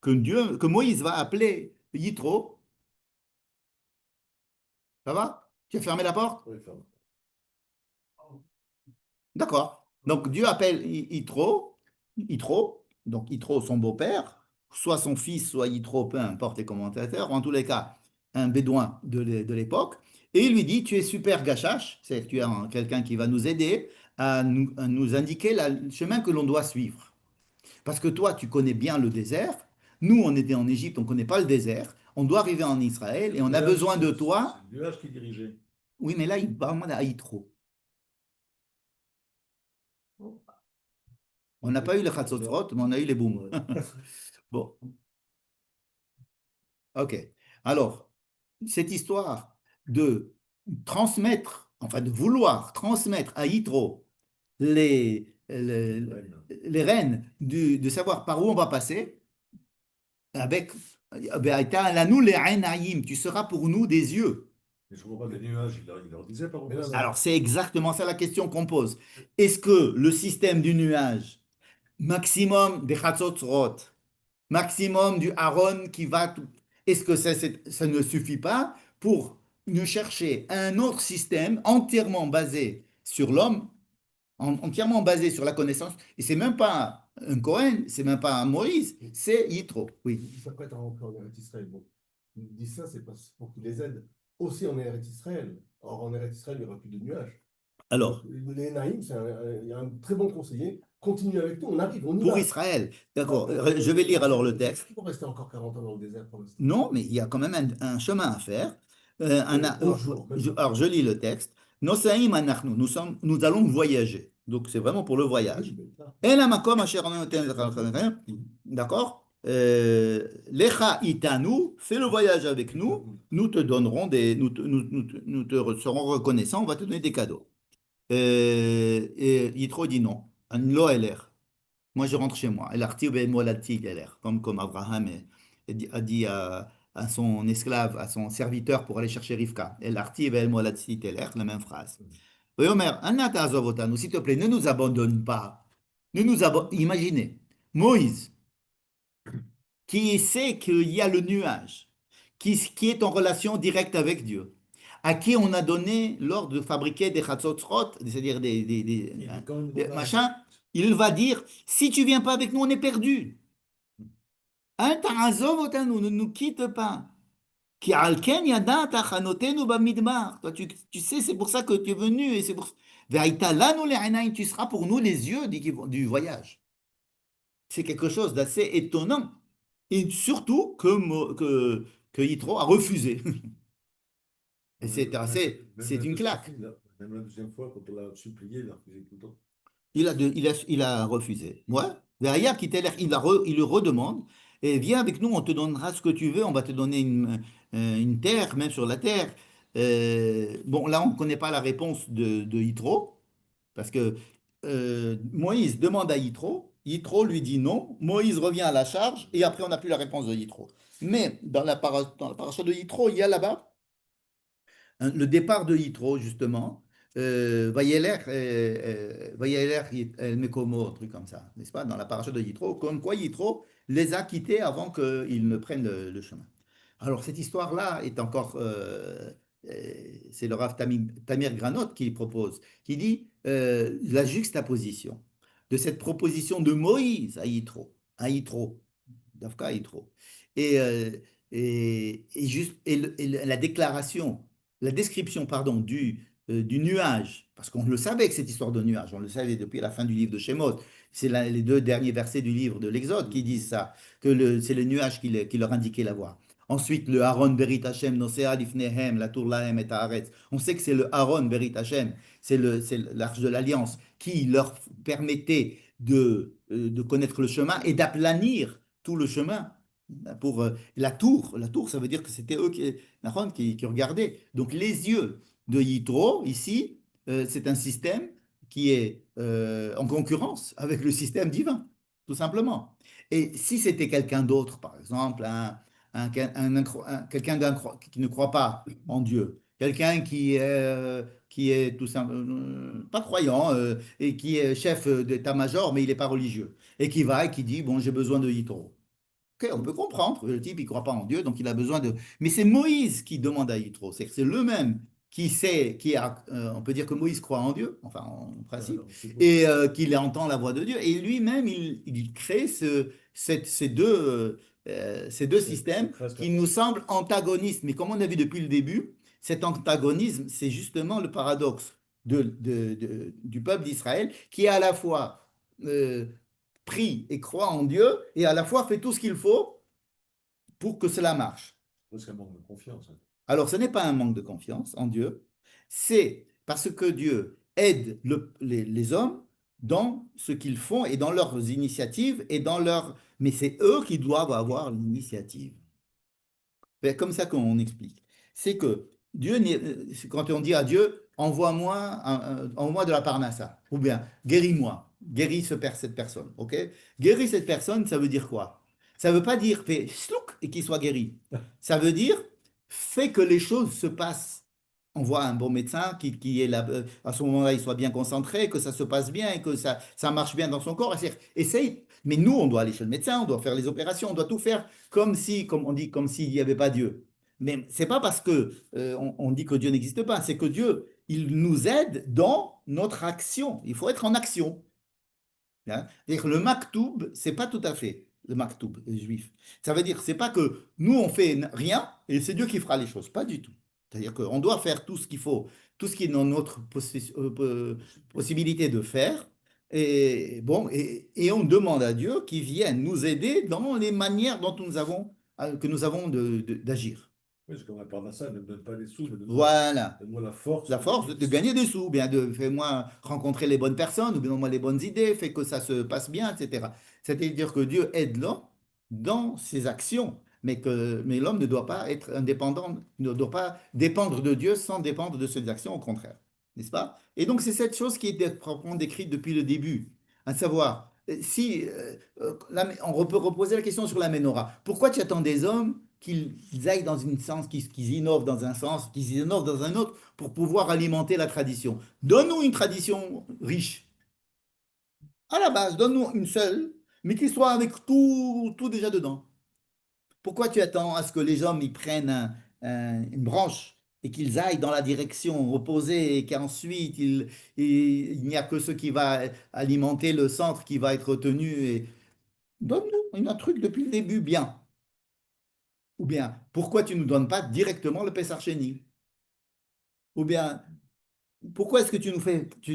que Moïse va appeler Yitro. Ça va? Tu as fermé la porte? Oui, ferme. D'accord. Donc Dieu appelle Yitro, donc Yitro, son beau-père, soit son fils, soit Yitro, peu importe les commentateurs, en tous les cas, un bédouin de l'époque, et il lui dit, tu es super gachache, c'est-à-dire que tu es quelqu'un qui va nous aider à nous indiquer le chemin que l'on doit suivre. Parce que toi, tu connais bien le désert, nous, on était en Égypte, on ne connaît pas le désert, on doit arriver en Israël et on a besoin de toi. C'est le nuage qui dirigeait. Oui, mais là, il parle à Yitro. On n'a pas eu les Chatzotzrot, mais on a eu les Boum. Bon, ok. Alors, cette histoire de transmettre, enfin de vouloir transmettre à Yitro les rênes de savoir par où on va passer, avec tu seras pour nous des yeux. Mais je ne vois pas des nuages, il leur disait par où Mais là, passer. Alors, c'est exactement ça la question qu'on pose. Est-ce que le système du nuage, maximum des Chatzotzrot, maximum du Aaron qui va tout. Est-ce que ça ne suffit pas pour nous chercher un autre système entièrement basé sur l'homme, entièrement basé sur la connaissance? Et c'est même pas un Cohen, c'est même pas un Moïse, c'est Yitro. Oui. Ils s'apprêtent à rentrer en Eretz Israël. Bon, ils disent ça, c'est pour qu'ils les aident aussi en Eretz Israël. Or, en Eretz Israël, il n'y aura plus de nuages. Donc, Alors, les Naïm, il y a un très bon conseiller. Continue avec nous, on arrive, on y pour va. Israël, d'accord, je vais lire alors le texte. Il faut rester encore 40 ans dans le désert pour l'instant. Non, mais il y a quand même un chemin à faire. Oui, 11 jours, même pas. Alors, je lis le texte. Nosaïm anachnu, nous allons voyager. Donc, c'est vraiment pour le voyage. Oui, mais là, Et la makom asher ana noten lecha. D'accord? Lecha itanu, fais le voyage avec nous. Nous te donnerons nous te serons reconnaissants. On va te donner des cadeaux. Et Yitro dit non. An lo eler. Moi, je rentre chez moi. El arti ben molati eler. Comme Abraham a dit à son esclave, à son serviteur pour aller chercher Rivka. El arti ben molati eler, la même phrase. Oui, Omer, Anna ta'azov otanu, s'il te plaît, ne nous abandonne pas. Imaginez, Moïse, qui sait qu'il y a le nuage, qui est en relation directe avec Dieu, à qui on a donné l'ordre de fabriquer des chatzotzrot, c'est-à-dire il est quand même des dans la- machins, il va dire, si tu viens pas avec nous, on est perdu. Hein, ta'azov otanu, ne nous quitte pas. Ki alken yadata chanotenu bamidbar. Toi, tu sais, c'est pour ça que tu es venu et c'est pour. Ve'aita lanu le'anayin, tu seras pour nous les yeux du voyage. C'est quelque chose d'assez étonnant. Et surtout que Yitro a refusé. Et c'est une claque. même la deuxième fois, quand on l'a supplié, il a refusé tout le temps. Il a refusé. Ouais. Derrière, il le redemande. Et viens avec nous, on te donnera ce que tu veux. On va te donner une terre, même sur la terre. Bon, là, on ne connaît pas la réponse de Yitro. Parce que Moïse demande à Yitro. Yitro lui dit non. Moïse revient à la charge. Et après, on n'a plus la réponse de Yitro. Mais dans la paracha de Yitro, il y a là-bas le départ de Yitro, justement, Vayeler El Mekomo, un truc comme ça, n'est-ce pas, dans la paracha de Yitro, comme quoi Yitro les a quittés avant qu'ils ne prennent le chemin. Alors, cette histoire-là est encore, c'est le Rav Tamir Granot qui propose, qui dit la juxtaposition de cette proposition de Moïse à Yitro, Dafka à Yitro. Et La déclaration, la description, pardon, du nuage, parce qu'on le savait que cette histoire de nuage, on le savait depuis la fin du livre de Shemot, c'est les deux derniers versets du livre de l'Exode qui disent ça, que c'est le nuage qui leur indiquait la voie. Ensuite, le Aaron Berit Hashem Nosea Lifnehem, la Tour Lahem et Haaretz. On sait que c'est le Aaron Berit Hashem, c'est l'arche de l'Alliance, qui leur permettait de connaître le chemin et d'aplanir tout le chemin. Pour la tour, ça veut dire que c'était eux qui regardaient. Donc les yeux de Yitro, ici, c'est un système qui est en concurrence avec le système divin, tout simplement. Et si c'était quelqu'un d'autre, par exemple, quelqu'un qui ne croit pas en Dieu, quelqu'un qui est tout simplement pas croyant et qui est chef d'état-major, mais il n'est pas religieux, et qui va et qui dit, bon, j'ai besoin de Yitro. Ok, on peut comprendre, le type, il ne croit pas en Dieu, donc il a besoin de... Mais c'est Moïse qui demande à Yitro, c'est le même qui sait, on peut dire que Moïse croit en Dieu, enfin en principe, et qu'il entend la voix de Dieu, et lui-même, il crée ces deux systèmes qui nous semblent antagonistes. Mais comme on a vu depuis le début, cet antagonisme, c'est justement le paradoxe du peuple d'Israël, qui est à la fois... euh, prie et croit en Dieu et à la fois fait tout ce qu'il faut pour que cela marche. C'est un manque de confiance. Alors, ce n'est pas un manque de confiance en Dieu, c'est parce que Dieu aide les hommes dans ce qu'ils font et dans leurs initiatives et dans leur... Mais c'est eux qui doivent avoir l'initiative. C'est comme ça qu'on explique. C'est que quand on dit à Dieu, envoie-moi de la parnassa, ou bien guéris-moi, guéris cette personne, ok? Guéris cette personne, ça veut dire quoi? Ça ne veut pas dire fais slouk et qu'il soit guéri. Ça veut dire fais que les choses se passent. Envoie un bon médecin qui est là, à ce moment-là, il soit bien concentré, que ça se passe bien et que ça marche bien dans son corps. Essaye. Mais nous, on doit aller chez le médecin, on doit faire les opérations, on doit tout faire comme si, comme on dit, comme s'il n'y avait pas Dieu. Mais c'est pas parce que on dit que Dieu n'existe pas, c'est que Dieu, il nous aide dans notre action. Il faut être en action. Hein. C'est-à-dire que le maktoub, c'est pas tout à fait le maktoub juif. Ça veut dire c'est pas que nous on fait rien et c'est Dieu qui fera les choses, pas du tout. C'est-à-dire qu'on doit faire tout ce qu'il faut, tout ce qui est dans notre possibilité de faire. Et bon, et on demande à Dieu qu'il vienne nous aider dans les manières dont que nous avons d'agir. Oui, c'est comme la parnassa, ne me donne pas les sous, mais Voilà. donne-moi La force de gagner des sous, bien de fais-moi rencontrer les bonnes personnes, ou bien donne-moi les bonnes idées, fais que ça se passe bien, etc. C'est-à-dire que Dieu aide l'homme dans ses actions, mais l'homme ne doit pas être indépendant, ne doit pas dépendre de Dieu sans dépendre de ses actions, au contraire, n'est-ce pas? Et donc c'est cette chose qui est proprement décrite depuis le début, à savoir, si on peut reposer la question sur la menorah. Pourquoi tu attends des hommes qu'ils aillent dans un sens, qu'ils innovent dans un sens, qu'ils innovent dans un autre pour pouvoir alimenter la tradition? Donne-nous une tradition riche. À la base, donne-nous une seule, mais qui soit avec tout déjà dedans. Pourquoi tu attends à ce que les hommes y prennent une branche et qu'ils aillent dans la direction opposée et qu'ensuite il n'y a que ce qui va alimenter le centre qui va être retenu donne-nous un truc depuis le début bien. Ou bien, pourquoi tu ne nous donnes pas directement le Pessar Sheni? Ou bien, pourquoi est-ce que tu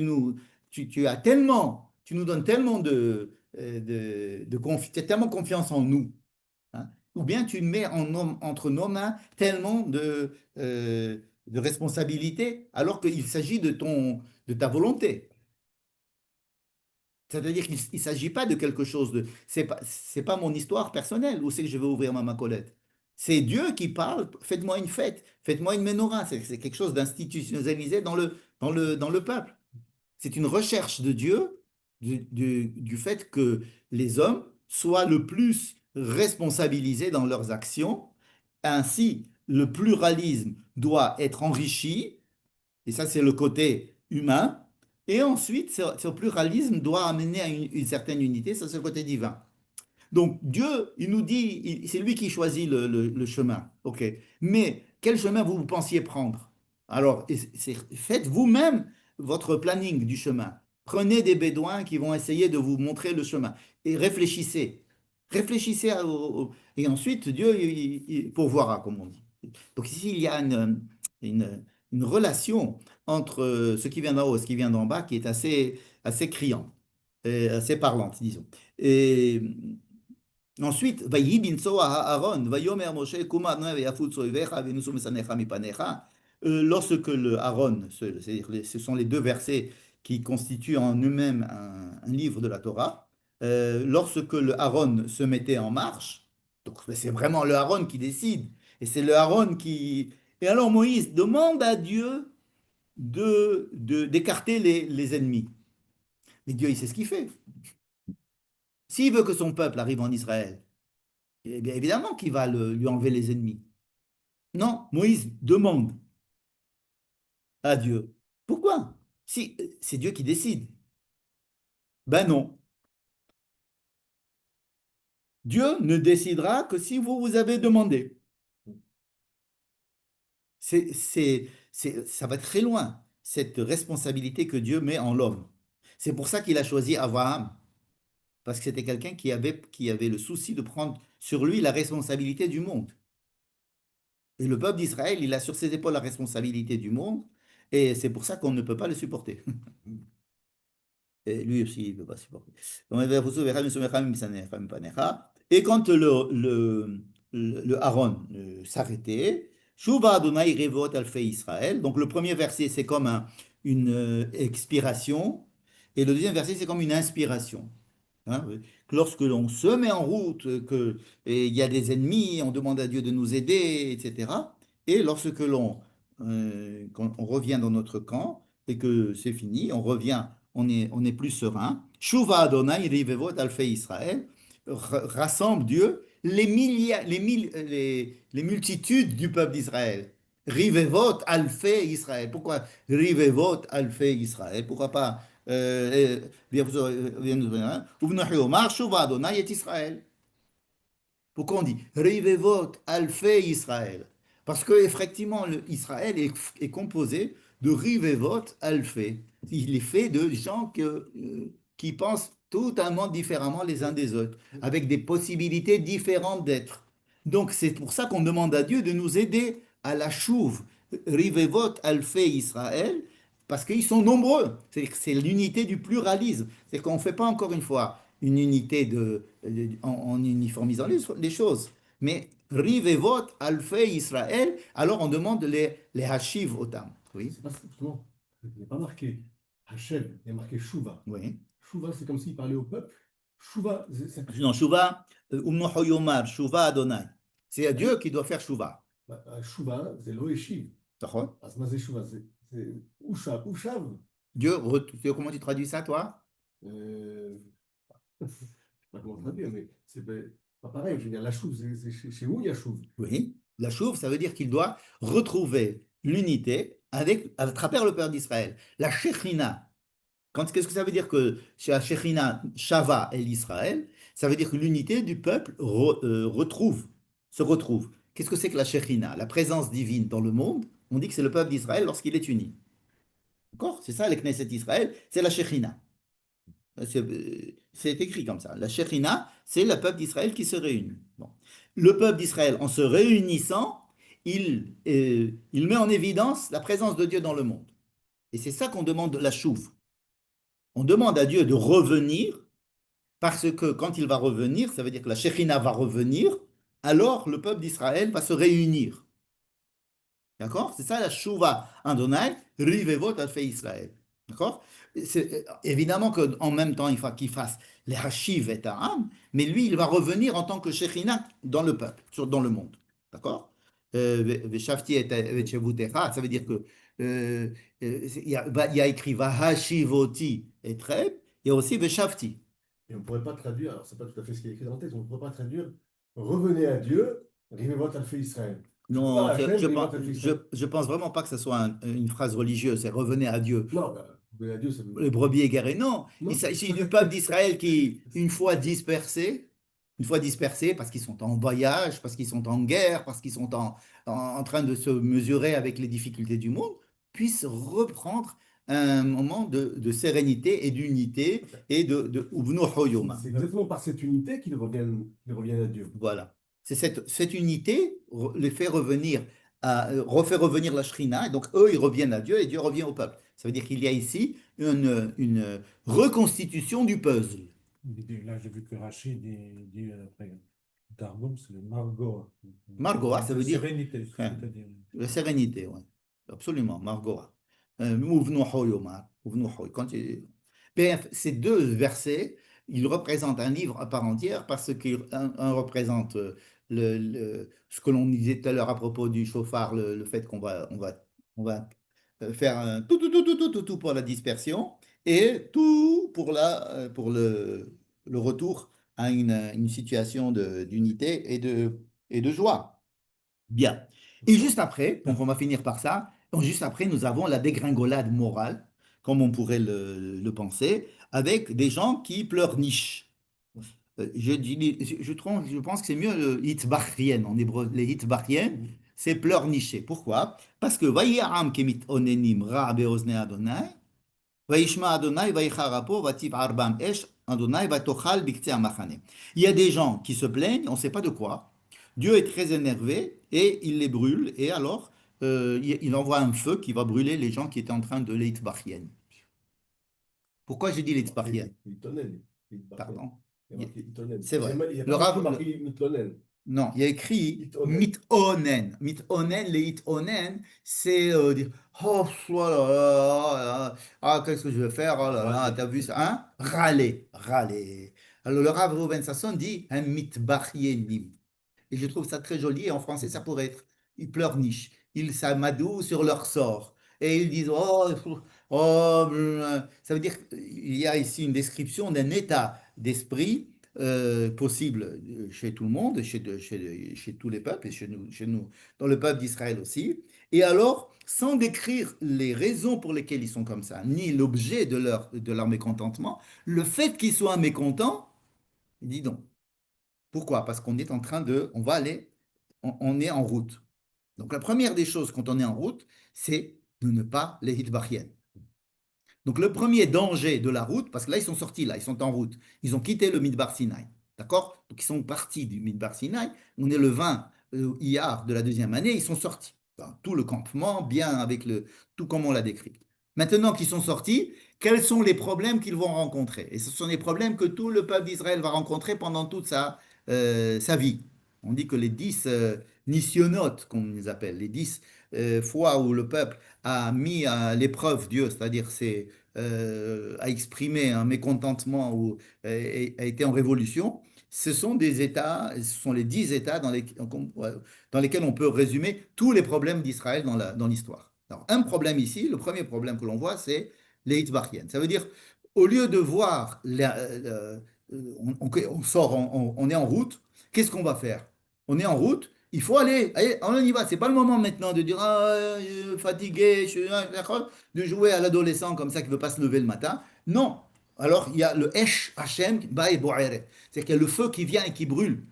nous donnes tellement tu as tellement confiance en nous, hein? Ou bien tu mets entre nos mains tellement de responsabilités alors qu'il s'agit de ta volonté. C'est-à-dire qu'il ne s'agit pas de quelque chose de... C'est pas mon histoire personnelle, où c'est que je vais ouvrir ma macolette. C'est Dieu qui parle, faites-moi une fête, faites-moi une menorah. C'est quelque chose d'institutionnalisé dans le peuple. C'est une recherche de Dieu du fait que les hommes soient le plus responsabilisés dans leurs actions. Ainsi, le pluralisme doit être enrichi, et ça c'est le côté humain. Et ensuite, ce pluralisme doit amener à une certaine unité, ça c'est le côté divin. Donc Dieu, il nous dit, c'est lui qui choisit le chemin. OK. Mais quel chemin vous pensiez prendre? Alors, faites vous-même votre planning du chemin. Prenez des bédouins qui vont essayer de vous montrer le chemin et réfléchissez. Réfléchissez et ensuite Dieu il pourvoira, comme on dit. Donc ici, il y a une relation entre ce qui vient d'en haut et ce qui vient d'en bas qui est assez criante, et assez parlante, disons. Et ensuite, Vayi binso Aaron, Vayomer Moshe, Kuma Adonai veyafut soivecha, venusu mesanecha mipanecha. Lorsque le Aaron, c'est-à-dire ce sont les deux versets qui constituent en eux-mêmes un livre de la Torah, lorsque le Aaron se mettait en marche, donc c'est vraiment le Aaron qui décide, et c'est le Aaron qui... Et alors Moïse demande à Dieu d'écarter les ennemis. Mais Dieu, il sait ce qu'il fait. S'il veut que son peuple arrive en Israël, eh bien évidemment qu'il va lui enlever les ennemis. Non, Moïse demande à Dieu. Pourquoi? Si c'est Dieu qui décide. Ben non. Dieu ne décidera que si vous avez demandé. Ça va très loin, cette responsabilité que Dieu met en l'homme. C'est pour ça qu'il a choisi Abraham, parce que c'était quelqu'un qui avait le souci de prendre sur lui la responsabilité du monde. Et le peuple d'Israël, il a sur ses épaules la responsabilité du monde, et c'est pour ça qu'on ne peut pas le supporter. Et lui aussi, il ne peut pas supporter. Et quand le Aaron s'arrêtait, Shuva Adonai Revot Alfei Israël. Donc le premier verset, c'est comme une expiration, et le deuxième verset, c'est comme une inspiration. Hein, oui. Lorsque l'on se met en route, et il y a des ennemis, on demande à Dieu de nous aider, etc. Et lorsque quand on revient dans notre camp et que c'est fini, on revient, on est plus serein. Shuva Adonai Rivevot Alfei Israël rassemble Dieu les milliards, les multitudes du peuple d'Israël. Rivevot Alfei Israël. Pourquoi Rivevot Alfei Israël? Pourquoi pas Israël. Pourquoi on dit Rivevot Alfei Israël? Parce que effectivement, Israël est composé de Rivevot Alfei. Il est fait de gens qui pensent totalement différemment les uns des autres, avec des possibilités différentes d'être. Donc c'est pour ça qu'on demande à Dieu de nous aider à la chouve Rivevot Alfei Israël, parce qu'ils sont nombreux. C'est l'unité du pluralisme. C'est qu'on ne fait pas encore une fois une unité en uniformisant les choses. Mais Rivevot Alfei Israël, alors on demande les Hashiv Otam. Oui, C'est pas justement, il n'y a pas marqué Hachem, il y a marqué Shuva. oui. Shuva, c'est comme s'il parlait au peuple. Shuva, Non, Shuva, Umno Hoyomar, Shuva Adonai. C'est à ah oui, Dieu qui doit faire Shuva. Shuva, c'est Loeshiv. D'accord. Asma, c'est Shuva, c'est Ushav. Ushav. Dieu, comment tu traduis ça, toi? Euh, je ne sais pas comment traduire, mais c'est pas pareil. Je veux dire, la chouve, c'est chez où il y a chouve? Oui. La chouve, ça veut dire qu'il doit retrouver l'unité à travers le peuple d'Israël. La Shekhinah. Qu'est-ce que ça veut dire que chez la Shekhinah, Shava et l'Israël? Ça veut dire que l'unité du peuple se retrouve. Qu'est-ce que c'est que la Shekhinah? La présence divine dans le monde, on dit que c'est le peuple d'Israël lorsqu'il est uni. D'accord? C'est ça, le Knesset Israël, c'est la Shekhinah. C'est écrit comme ça. La Shekhinah, c'est le peuple d'Israël qui se réunit. Bon. Le peuple d'Israël, en se réunissant, il met en évidence la présence de Dieu dans le monde. Et c'est ça qu'on demande de la chouve. On demande à Dieu de revenir, parce que quand il va revenir, ça veut dire que la Shekhinah va revenir, alors le peuple d'Israël va se réunir. D'accord? C'est ça la Shuvah Adonai, Rivevot Alfei Israël. D'accord? C'est évidemment qu'en même temps, il faut qu'il fasse les Hashiv et Ta'am, mais lui, il va revenir en tant que Shekhinah dans le peuple, dans le monde. D'accord? Veshafti et Shevutecha, ça veut dire que il y a écrit Vahashivoti et Treb, il y a aussi Veshafti. Et on ne pourrait pas traduire, alors c'est pas tout à fait ce qui est écrit dans le texte, on ne pourrait pas traduire revenez à Dieu, Rivevot Alfei Israël. Non, Shuvah Hashem, Rivevot Alfei Israël. je pense vraiment pas que ce soit une phrase religieuse, c'est revenez à Dieu. Non, revenez à Dieu, ça veut. Les brebis égarées. Non, il Non, s'agit du peuple d'Israël qui, une fois dispersés parce qu'ils sont en voyage, parce qu'ils sont en guerre, parce qu'ils sont en train de se mesurer avec les difficultés du monde, puissent reprendre un moment de sérénité et d'unité et de Uvnu Hoyoma. C'est exactement par cette unité qu'ils reviennent à Dieu. Voilà. C'est cette unité les fait revenir refait revenir la Shrina, et donc eux, ils reviennent à Dieu et Dieu revient au peuple. Ça veut dire qu'il y a ici une reconstitution du puzzle. Là, j'ai vu que Rachid dit après Targum, c'est le Margot. Margoa, ça De veut dire sérénité, c'est-à-dire. la sérénité, oui. Absolument, Margoa. Uvnu Hoyoma, Uvnu Hoy. Bref, ces deux versets, ils représentent un livre à part entière parce qu'un représente ce que l'on disait tout à l'heure à propos du chauffard, le fait qu'on va faire un tout pour la dispersion et tout pour le retour à une situation d'unité et de joie. Bien. Et juste après, donc on va finir par ça, donc juste après, nous avons la dégringolade morale, comme on pourrait le penser, avec des gens qui pleurnichent. Je pense que c'est mieux le hitbachien en hébreu. Les hitbachien, c'est pleurnicher. Pourquoi? Parce que Vayam kemit onenim ra beozne Adonai, Vayishma Adonai vayicharapo vativ arbam esh Adonai vatochal bikte amachane. Il y a des gens qui se plaignent, on ne sait pas de quoi. Dieu est très énervé et il les brûle. Et alors, il envoie un feu qui va brûler les gens qui étaient en train de les hitbachien. Pourquoi je dis les hitbachien? Itonen. Pardon. Il y a marqué Itonen. C'est vrai. Il y a Le pas Rav, marqué Mitonen. non, il y a écrit Mitonen. mitonen. Mitonen, les mitonen, c'est dire oh là là là là, ah, qu'est-ce que je vais faire? Oh là là, t'as vu ça? Hein? Râler, râler. Alors le Rav Reuven Sasson dit un mitbachienim. Et je trouve ça très joli. Et en français, ça pourrait être ils pleurnichent, ils s'amadouent sur leur sort. Et ils disent oh, oh, ça veut dire qu'il y a ici une description d'un état d'esprit possible chez tout le monde, chez tous les peuples, et chez nous, dans le peuple d'Israël aussi. Et alors, sans décrire les raisons pour lesquelles ils sont comme ça, ni l'objet de leur mécontentement, le fait qu'ils soient mécontents, dis donc, pourquoi? Parce qu'on est en train on va aller, on est en route. Donc la première des choses quand on est en route, c'est de ne pas les hitbachien. Donc le premier danger de la route, parce que là ils sont sortis, là ils sont en route, ils ont quitté le Midbar Sinaï, d'accord? Donc ils sont partis du Midbar Sinaï, on est le 20 Iyar de la deuxième année, ils sont sortis. Dans tout le campement, bien avec tout comme on l'a décrit. Maintenant qu'ils sont sortis, quels sont les problèmes qu'ils vont rencontrer? Et ce sont les problèmes que tout le peuple d'Israël va rencontrer pendant toute sa vie. On dit que les 10 nisyonotes, qu'on les appelle, les 10 fois où le peuple a mis à l'épreuve Dieu, c'est-à-dire a exprimé un mécontentement ou a été en révolution, ce sont des États, ce sont les 10 États dans lesquels on peut résumer tous les problèmes d'Israël dans l'histoire. Alors, un problème ici, le premier problème que l'on voit, c'est les Hitbachiennes. Ça veut dire, au lieu de voir, on sort, on est en route, qu'est-ce qu'on va faire? On est en route, il faut aller, allez, on y va. C'est pas le moment maintenant de dire ah, fatigué, de jouer à l'adolescent comme ça qui ne veut pas se lever le matin. Non. Alors il y a le Esh Hashem Bae Bo'ere. C'est-à-dire qu'il y a le feu qui vient et qui brûle.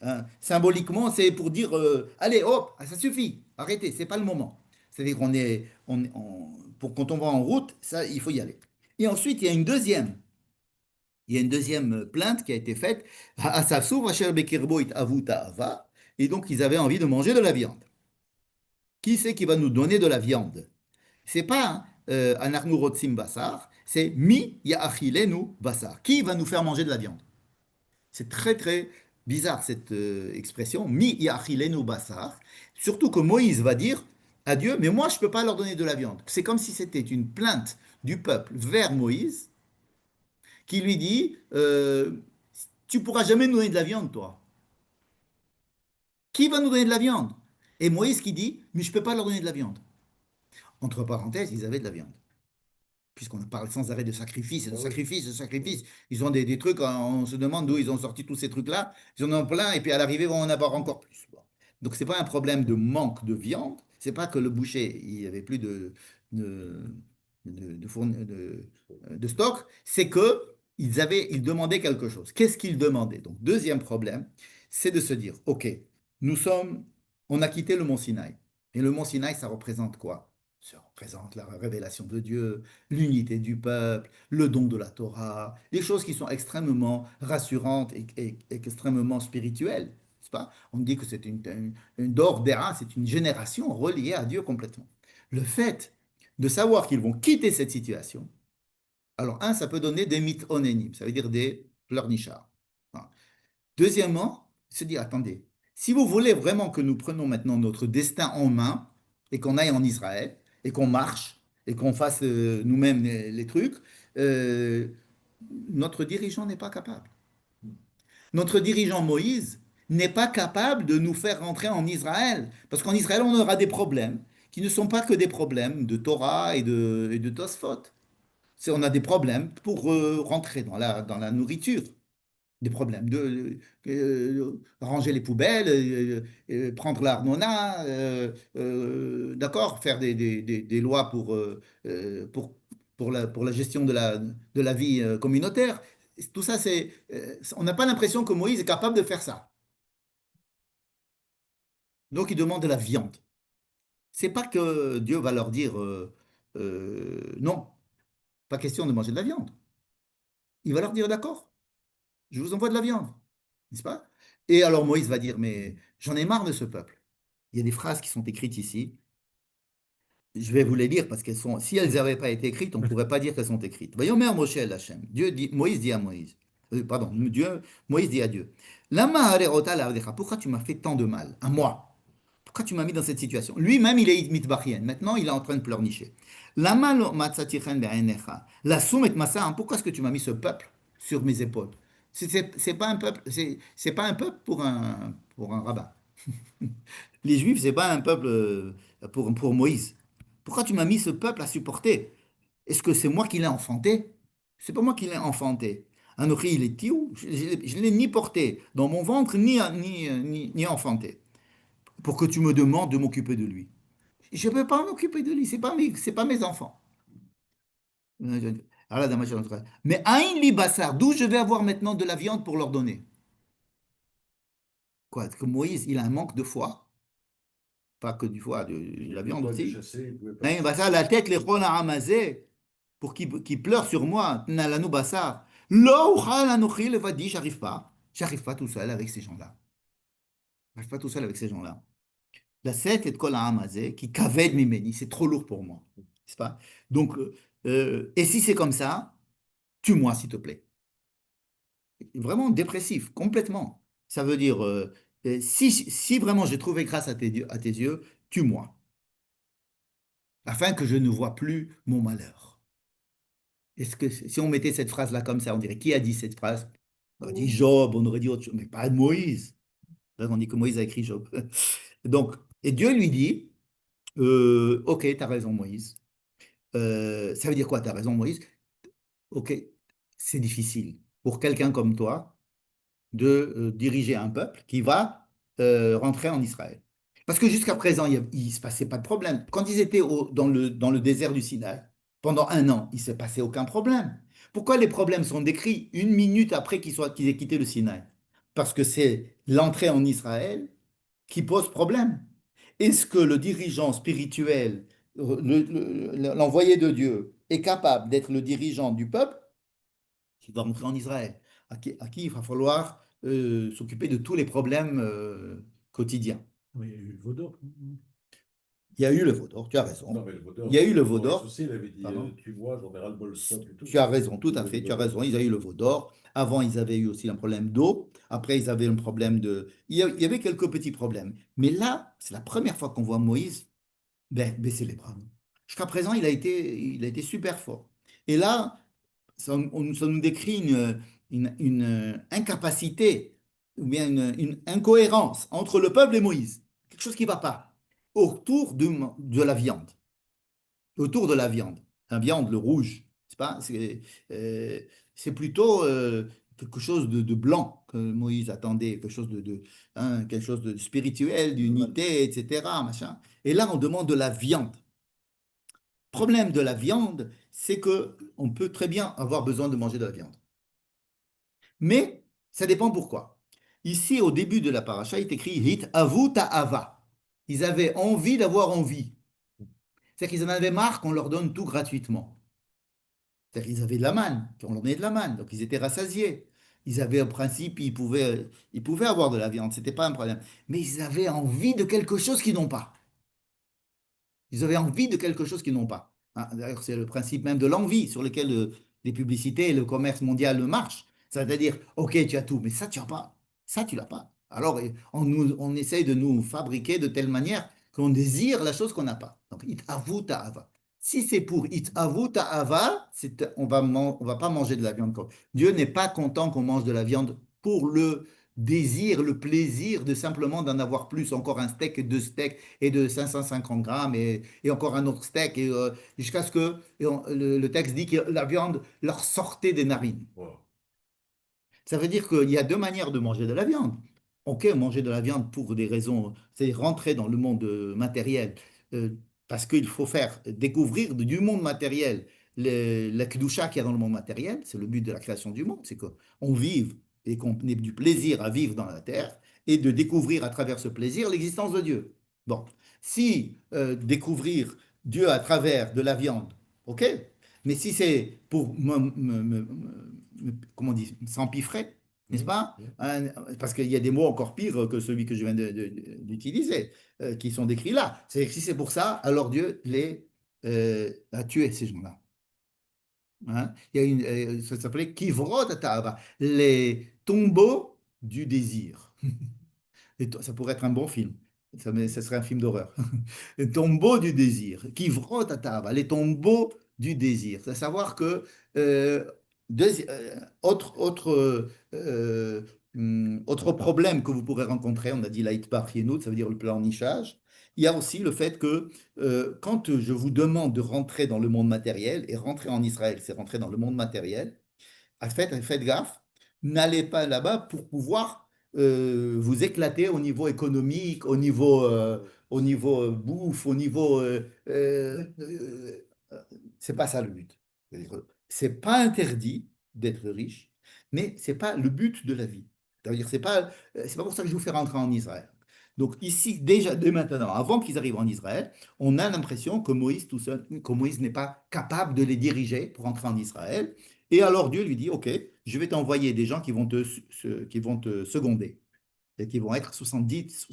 Hein. Symboliquement, c'est pour dire allez, hop, ça suffit, arrêtez, c'est pas le moment. C'est-à-dire qu'on est, quand on va en route, ça, il faut y aller. Et ensuite, il y a une deuxième plainte qui a été faite. Et donc, ils avaient envie de manger de la viande. Qui c'est qui va nous donner de la viande? C'est pas Anachnu Rotzim Basar, c'est Mi Ya'achilenu Basar. Qui va nous faire manger de la viande? C'est très, très bizarre cette expression. Mi Ya'achilenu Basar. Surtout que Moïse va dire à Dieu, mais moi, je ne peux pas leur donner de la viande. C'est comme si c'était une plainte du peuple vers Moïse qui lui dit tu pourras jamais nous donner de la viande, toi. Qui va nous donner de la viande? Et Moïse qui dit mais je ne peux pas leur donner de la viande. Entre parenthèses, ils avaient de la viande. Puisqu'on parle sans arrêt de sacrifice, de sacrifice, de sacrifice. Ils ont des trucs, on se demande d'où ils ont sorti tous ces trucs-là. Ils en ont plein, et puis à l'arrivée, ils vont en avoir encore plus. Bon. Donc, ce n'est pas un problème de manque de viande. Ce n'est pas que le boucher, il n'y avait plus de, de stock. C'est que ils demandaient quelque chose. Qu'est-ce qu'ils demandaient? Donc, deuxième problème, c'est de se dire, OK, on a quitté le mont Sinaï. Et le mont Sinaï, ça représente quoi? Ça représente la révélation de Dieu, l'unité du peuple, le don de la Torah, des choses qui sont extrêmement rassurantes et extrêmement spirituelles. N'est-ce pas? On dit que c'est une Dor Dera, c'est une génération reliée à Dieu complètement. Le fait de savoir qu'ils vont quitter cette situation, alors ça peut donner des mythes onénimes, ça veut dire des pleurnichards. Voilà. Deuxièmement, se dire, attendez, si vous voulez vraiment que nous prenions maintenant notre destin en main et qu'on aille en Israël et qu'on marche et qu'on fasse nous-mêmes les trucs, euh, notre dirigeant n'est pas capable. Notre dirigeant Moïse n'est pas capable de nous faire rentrer en Israël parce qu'en Israël, on aura des problèmes qui ne sont pas que des problèmes de Torah et de Tosfot. On a des problèmes pour rentrer dans la nourriture, des problèmes de ranger les poubelles, prendre l'arnona, d'accord, faire des lois pour la gestion de la vie communautaire. Tout ça, on n'a pas l'impression que Moïse est capable de faire ça. Donc, il demande de la viande. C'est pas que Dieu va leur dire non, pas question de manger de la viande. Il va leur dire d'accord, je vous envoie de la viande, n'est-ce pas? Et alors Moïse va dire, mais j'en ai marre de ce peuple. Il y a des phrases qui sont écrites ici. Je vais vous les lire parce qu'elles sont, si elles n'avaient pas été écrites, on ne pourrait pas dire qu'elles sont écrites. Voyons, Mère Moshe el Hachem. Moïse dit à Moïse, pardon, Moïse dit à Dieu, Lama harerota la'avdecha, pourquoi tu m'as fait tant de mal, à moi? Pourquoi tu m'as mis dans cette situation? Lui-même, il est mitbachien. Maintenant, il est en train de pleurnicher. Lama lo matzatichen be'einecha, la soum et massa, pourquoi est-ce que tu m'as mis ce peuple sur mes épaules? C'est pas un peuple, c'est pas un peuple pour un rabbin. Les Juifs, c'est pas un peuple pour Moïse. Pourquoi tu m'as mis ce peuple à supporter? Est-ce que c'est moi qui l'ai enfanté? C'est pas moi qui l'ai enfanté. Anochi, il est tiou, je ne l'ai ni porté dans mon ventre, ni enfanté. Pour que tu me demandes de m'occuper de lui. Je ne peux pas m'occuper de lui, c'est pas mes enfants. Alors là, mais Aïn li bassar, d'où je vais avoir maintenant de la viande pour leur donner? Quoi? Que Moïse, il a un manque de foi? Pas que du foie, de la Il viande pouvait pas aussi. chasser, il pouvait pas Hein, bah ça, la tête, les chona ramazé, pour qu'il pleure sur moi. Nalanou bassar. Lo uchal anochi levadi, j'arrive pas. J'arrive pas tout seul avec ces gens-là. J'arrive pas tout seul avec ces gens-là. La set et kol ramazé, qui kaved mimeni, c'est trop lourd pour moi. N'est-ce pas? Donc, et si c'est comme ça, tue-moi, s'il te plaît. Vraiment dépressif, complètement. Ça veut dire, si vraiment j'ai trouvé grâce à tes yeux, tue-moi, afin que je ne vois plus mon malheur. Est-ce que si on mettait cette phrase-là comme ça, on dirait qui a dit cette phrase? On aurait dit Job, on aurait dit autre chose, mais pas Moïse. Là, on dit que Moïse a écrit Job. Donc, et Dieu lui dit, ok, tu as raison Moïse. Ça veut dire quoi, tu as raison Moïse? Ok, c'est difficile pour quelqu'un comme toi de diriger un peuple qui va rentrer en Israël. Parce que jusqu'à présent, il ne se passait pas de problème. Quand ils étaient dans le désert du Sinaï, pendant un an, il ne s'est passé aucun problème. Pourquoi les problèmes sont décrits une minute après qu'ils aient quitté le Sinaï? Parce que c'est l'entrée en Israël qui pose problème. Est-ce que le dirigeant spirituel, l'envoyé de Dieu, est capable d'être le dirigeant du peuple qui va rentrer en Israël, à qui il va falloir s'occuper de tous les problèmes quotidiens? Oui, il y a eu le Vaudor. Il y a eu le veau d'or, tu as Non, raison. mais le Il vaudor, y a eu le veau Maurice d'or, aussi, il avait dit pardon. tue-moi, j'en ai ras le bol, stop et tout. Tu as raison, tout à Il avait fait, dit tu as vaudor. raison. Ils ont eu le veau d'or. Avant, ils avaient eu aussi un problème d'eau. Après, ils avaient un problème de. Il y avait quelques petits problèmes. Mais là, c'est la première fois qu'on voit Moïse baisser les bras. Jusqu'à présent, il a été super fort. Et là, ça nous décrit une incapacité ou bien une incohérence entre le peuple et Moïse. Quelque chose qui ne va pas autour de la viande. Autour de la viande. La viande, le rouge, c'est pas, euh, c'est plutôt quelque chose de blanc que Moïse attendait, quelque chose de spirituel, d'unité, etc. Machin. Et là, on demande de la viande. Problème de la viande, c'est que on peut très bien avoir besoin de manger de la viande. Mais ça dépend pourquoi. Ici, au début de la paracha, il est écrit Hit avu ta'ava. Ils avaient envie d'avoir envie. C'est-à-dire qu'ils en avaient marre qu'on leur donne tout gratuitement. C'est-à-dire qu'ils avaient de la manne, qu'on leur donnait de la manne, donc ils étaient rassasiés. Ils avaient, en principe, ils pouvaient avoir de la viande, c'était pas un problème. Mais ils avaient envie de quelque chose qu'ils n'ont pas. Ils avaient envie de quelque chose qu'ils n'ont pas. Hein, d'ailleurs, c'est le principe même de l'envie sur lequel les publicités et le commerce mondial marchent. C'est-à-dire, OK, tu as tout, mais ça, tu n'as pas. Ça, tu l'as pas. Alors, on essaye de nous fabriquer de telle manière qu'on désire la chose qu'on n'a pas. Donc, it avu ta'ava. Si c'est pour it avu ta'ava, on va pas manger de la viande. Dieu n'est pas content qu'on mange de la viande pour le désir, le plaisir de simplement d'en avoir plus, encore un steak, deux steaks et de 550 grammes et encore un autre steak, jusqu'à ce que le texte dit que la viande leur sortait des narines. Wow. Ça veut dire qu'il y a deux manières de manger de la viande. Ok, manger de la viande pour des raisons, c'est rentrer dans le monde matériel, euh, parce qu'il faut faire découvrir du monde matériel la kedusha qu'il y a dans le monde matériel. C'est le but de la création du monde, c'est qu'on vive et qu'on ait du plaisir à vivre dans la terre et de découvrir à travers ce plaisir l'existence de Dieu. Bon, si découvrir Dieu à travers de la viande, ok, mais si c'est pour comment on dit, s'empiffrer, n'est-ce Mhm. pas? Mhm. Parce qu'il y a des mots encore pires que celui que je viens d'utiliser, qui sont décrits là. C'est que si c'est pour ça, alors Dieu a tué ces gens-là. Hein. Il y a ça s'appelait Kivrot Ta'ava, les tombeaux du désir. Ça pourrait être un bon film. Ça serait un film d'horreur. Les tombeaux du désir. Kivrot Ta'ava, les tombeaux du désir. C'est à savoir que euh, autre, autre problème que vous pourrez rencontrer, on a dit l'Aïtbar Yenout, ça veut dire le pleurnichage. Il y a aussi le fait que quand je vous demande de rentrer dans le monde matériel, et rentrer en Israël, c'est rentrer dans le monde matériel, faites gaffe, n'allez pas là-bas pour pouvoir vous éclater au niveau économique, au niveau bouffe, au niveau... c'est pas ça le but. C'est pas interdit d'être riche, mais c'est pas le but de la vie. C'est-à-dire, c'est pas pour ça que je vous fais rentrer en Israël. Donc ici, déjà, dès maintenant, avant qu'ils arrivent en Israël, on a l'impression que Moïse tout seul, que Moïse n'est pas capable de les diriger pour entrer en Israël. Et alors Dieu lui dit, OK, je vais t'envoyer des gens qui vont te seconder, et qui vont être 70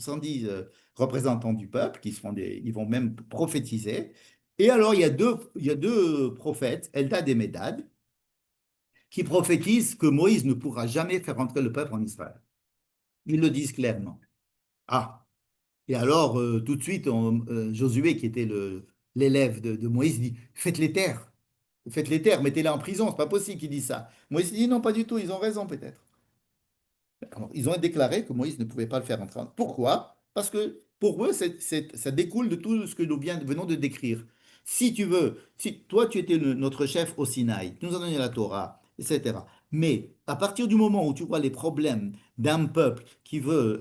représentants du peuple, ils vont même prophétiser. Et alors il y a deux prophètes, Eldad et Médad, qui prophétisent que Moïse ne pourra jamais faire entrer le peuple en Israël. Ils le disent clairement. Ah, et alors tout de suite, Josué, qui était l'élève de Moïse, dit, faites-les taire. Faites-les taire, mettez-les en prison, c'est pas possible qu'ils disent ça. Moïse dit non, pas du tout, ils ont raison peut-être. Alors, ils ont déclaré que Moïse ne pouvait pas le faire entrer. Pourquoi? Parce que pour eux, ça découle de tout ce que nous venons de décrire. Si tu veux, si toi tu étais notre chef au Sinaï, tu nous as donné la Torah, etc. Mais à partir du moment où tu vois les problèmes d'un peuple qui veut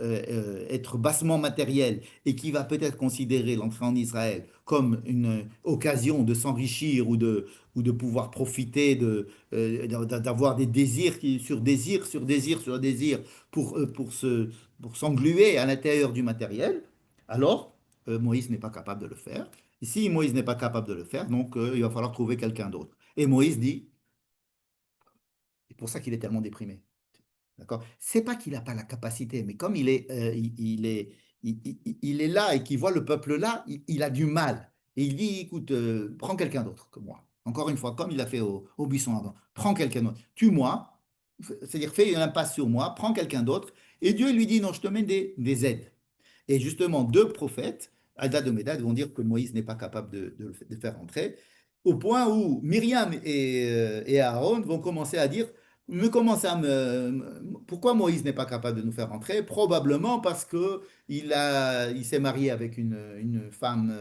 être bassement matériel et qui va peut-être considérer l'entrée en Israël comme une occasion de s'enrichir ou de pouvoir profiter d'avoir des désirs sur désir, sur désir, sur désir pour s'engluer à l'intérieur du matériel, alors Moïse n'est pas capable de le faire. Et si Moïse n'est pas capable de le faire, donc il va falloir trouver quelqu'un d'autre. Et Moïse dit, c'est pour ça qu'il est tellement déprimé. D'accord? C'est pas qu'il n'a pas la capacité, mais comme il est là et qu'il voit le peuple là, il a du mal. Et il dit, écoute, prends quelqu'un d'autre que moi. Encore une fois, comme il a fait au buisson avant, prends quelqu'un d'autre. Tue-moi, c'est-à-dire fais une impasse sur moi, prends quelqu'un d'autre. Et Dieu lui dit, non, je te mets des aides. Et justement, deux prophètes, Hadad et Médad, vont dire que Moïse n'est pas capable de faire entrer, au point où Myriam et Aaron vont commencer à dire, pourquoi Moïse n'est pas capable de nous faire entrer? Probablement parce que il s'est marié avec une femme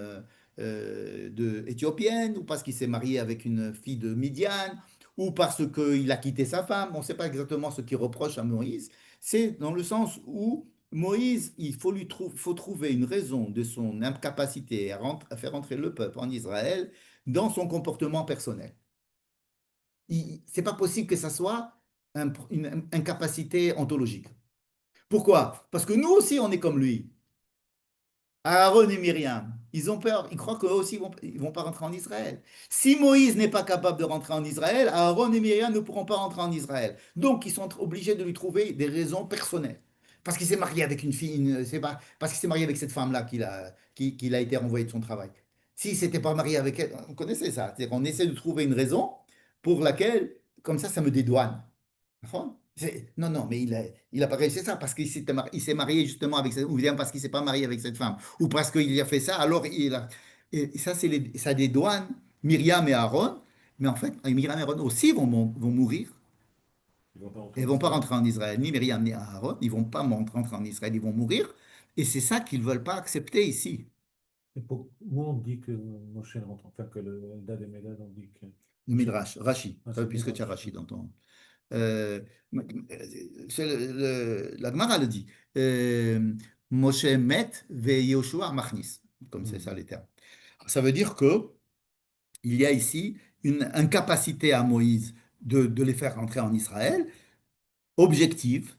éthiopienne, ou parce qu'il s'est marié avec une fille de Midian, ou parce qu'il a quitté sa femme. On ne sait pas exactement ce qu'il reproche à Moïse. C'est dans le sens où Moïse, faut trouver une raison de son incapacité à faire entrer le peuple en Israël dans son comportement personnel. C'est pas possible que ça soit une incapacité ontologique. Pourquoi? Parce que nous aussi, on est comme lui. Aaron et Myriam, ils ont peur, ils croient qu'eux aussi ils vont pas rentrer en Israël. Si Moïse n'est pas capable de rentrer en Israël, Aaron et Myriam ne pourront pas rentrer en Israël. Donc ils sont obligés de lui trouver des raisons personnelles. Parce qu'il s'est marié avec une fille, c'est pas, parce qu'il s'est marié avec cette femme-là qu'il a été renvoyé de son travail. S'il ne s'était pas marié avec elle, on connaissait ça. C'est-à-dire qu'on essaie de trouver une raison pour laquelle, comme ça me dédouane. נכון? Non, non, mais il a pas réussi ça parce il s'est marié justement avec cette, ou bien parce qu'il s'est pas marié avec cette femme, ou parce qu'il a fait ça, alors il a. Et ça, ça dédouane Myriam et Aaron, mais en fait, Myriam et Aaron aussi vont mourir Ils vont pas et rentrer ne en vont pas Israël. rentrer en Israël, ni Myriam ni Aaron, ils vont pas rentrer en Israël, ils vont mourir, et c'est ça qu'ils veulent pas accepter ici. Et pourquoi on dit que Moshe rentre, enfin que le Eldad et Medad, on dit que Le Midrash, Rashi, Ah, c'est puisque tu as Midrash. Rashi dans ton. Euh, la Gemara le dit. Moshe met ve Yehoshua machnis, comme c'est ça Hmm. les termes. Ça veut dire que il y a ici une incapacité à Moïse de les faire rentrer en Israël, objective.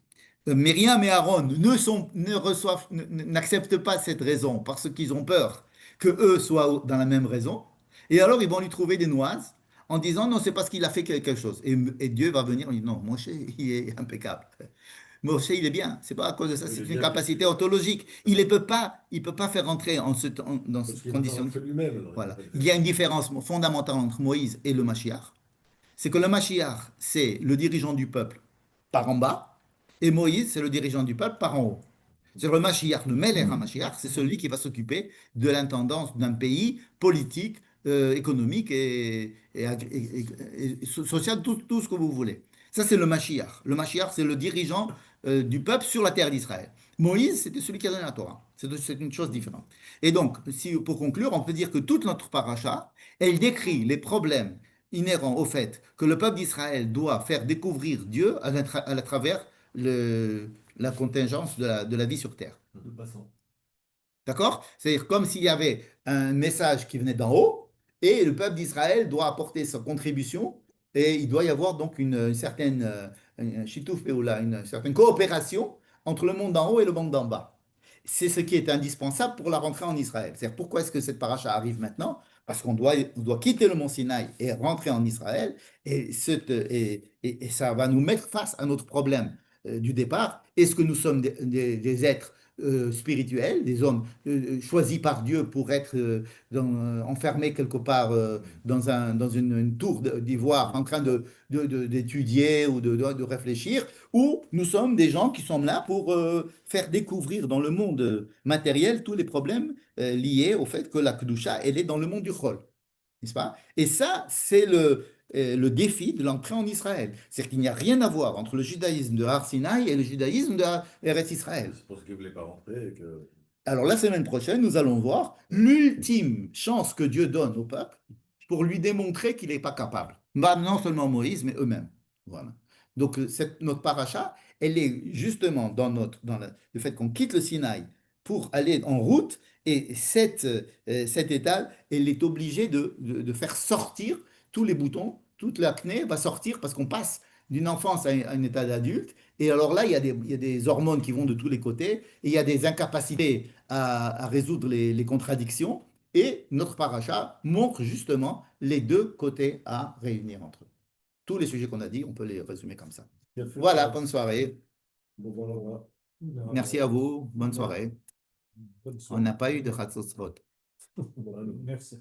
Myriam et Aaron ne reçoivent, n'acceptent pas cette raison parce qu'ils ont peur que eux soient dans la même raison. Et alors ils vont lui trouver des noises en disant non, c'est parce qu'il a fait quelque chose. Et Dieu va venir en disant non, Moshe, il est impeccable. Moshe, il est bien. C'est pas à cause de ça, Il est c'est une bien capacité ontologique. Il peut pas faire rentrer dans parce cette qu'il va pas condition. rentrer lui-même, alors il peut Voilà. pas le Il faire. y a une différence fondamentale entre Moïse et le Mashiach. C'est que le Mashiach, c'est le dirigeant du peuple par en bas, et Moïse, c'est le dirigeant du peuple par en haut. C'est le Mashiach, le Melech HaMashiach, c'est celui qui va s'occuper de l'intendance d'un pays politique, économique et social, tout ce que vous voulez. Ça, c'est le Mashiach. Le Mashiach, c'est le dirigeant du peuple sur la terre d'Israël. Moïse, c'était celui qui a donné la Torah. C'est une chose différente. Et donc, si, pour conclure, on peut dire que toute notre paracha, elle décrit les problèmes inhérents au fait que le peuple d'Israël doit faire découvrir Dieu à travers la contingence de la vie sur terre. De passant. D'accord? C'est-à-dire comme s'il y avait un message qui venait d'en haut et le peuple d'Israël doit apporter sa contribution et il doit y avoir donc une certaine un shituf peoula, une certaine coopération entre le monde d'en haut et le monde d'en bas. C'est ce qui est indispensable pour la rentrée en Israël. C'est-à-dire pourquoi est-ce que cette paracha arrive maintenant? Parce on doit quitter le mont Sinaï et rentrer en Israël et ça va nous mettre face à notre problème du départ. Est-ce que nous sommes des êtres spirituels, des hommes choisis par Dieu pour être enfermés quelque part dans une tour d'ivoire en train d'étudier ou de réfléchir, ou nous sommes des gens qui sont là pour faire découvrir dans le monde matériel tous les problèmes liés au fait que la Kedusha, elle est dans le monde du Chol, n'est-ce pas? Et ça, c'est le défi de l'entrée en Israël. C'est-à-dire qu'il n'y a rien à voir entre le judaïsme de Har Sinaï et le judaïsme de Eretz Israël. C'est pour ça qu'il ne voulait pas rentrer et que. Alors la semaine prochaine, nous allons voir l'ultime chance que Dieu donne au peuple pour lui démontrer qu'il n'est pas capable. Bah, non seulement Moïse, mais eux-mêmes. Voilà. Donc notre paracha, elle est justement le fait qu'on quitte le Sinaï pour aller en route, et cette étape, elle est obligée de faire sortir tous les boutons, toute l'acné va sortir parce qu'on passe d'une enfance à un état d'adulte. Et alors là, il y a des hormones qui vont de tous les côtés, et il y a des incapacités à résoudre les contradictions. Et notre paracha montre justement les deux côtés à réunir entre eux. Tous les sujets qu'on a dit, on peut les résumer comme ça. Il a fait Voilà, ça. bonne soirée. Bon, voilà. Merci à vous. Bonne soirée. Bonne On soirée. n'a pas eu de Chatzot. Voilà. Merci.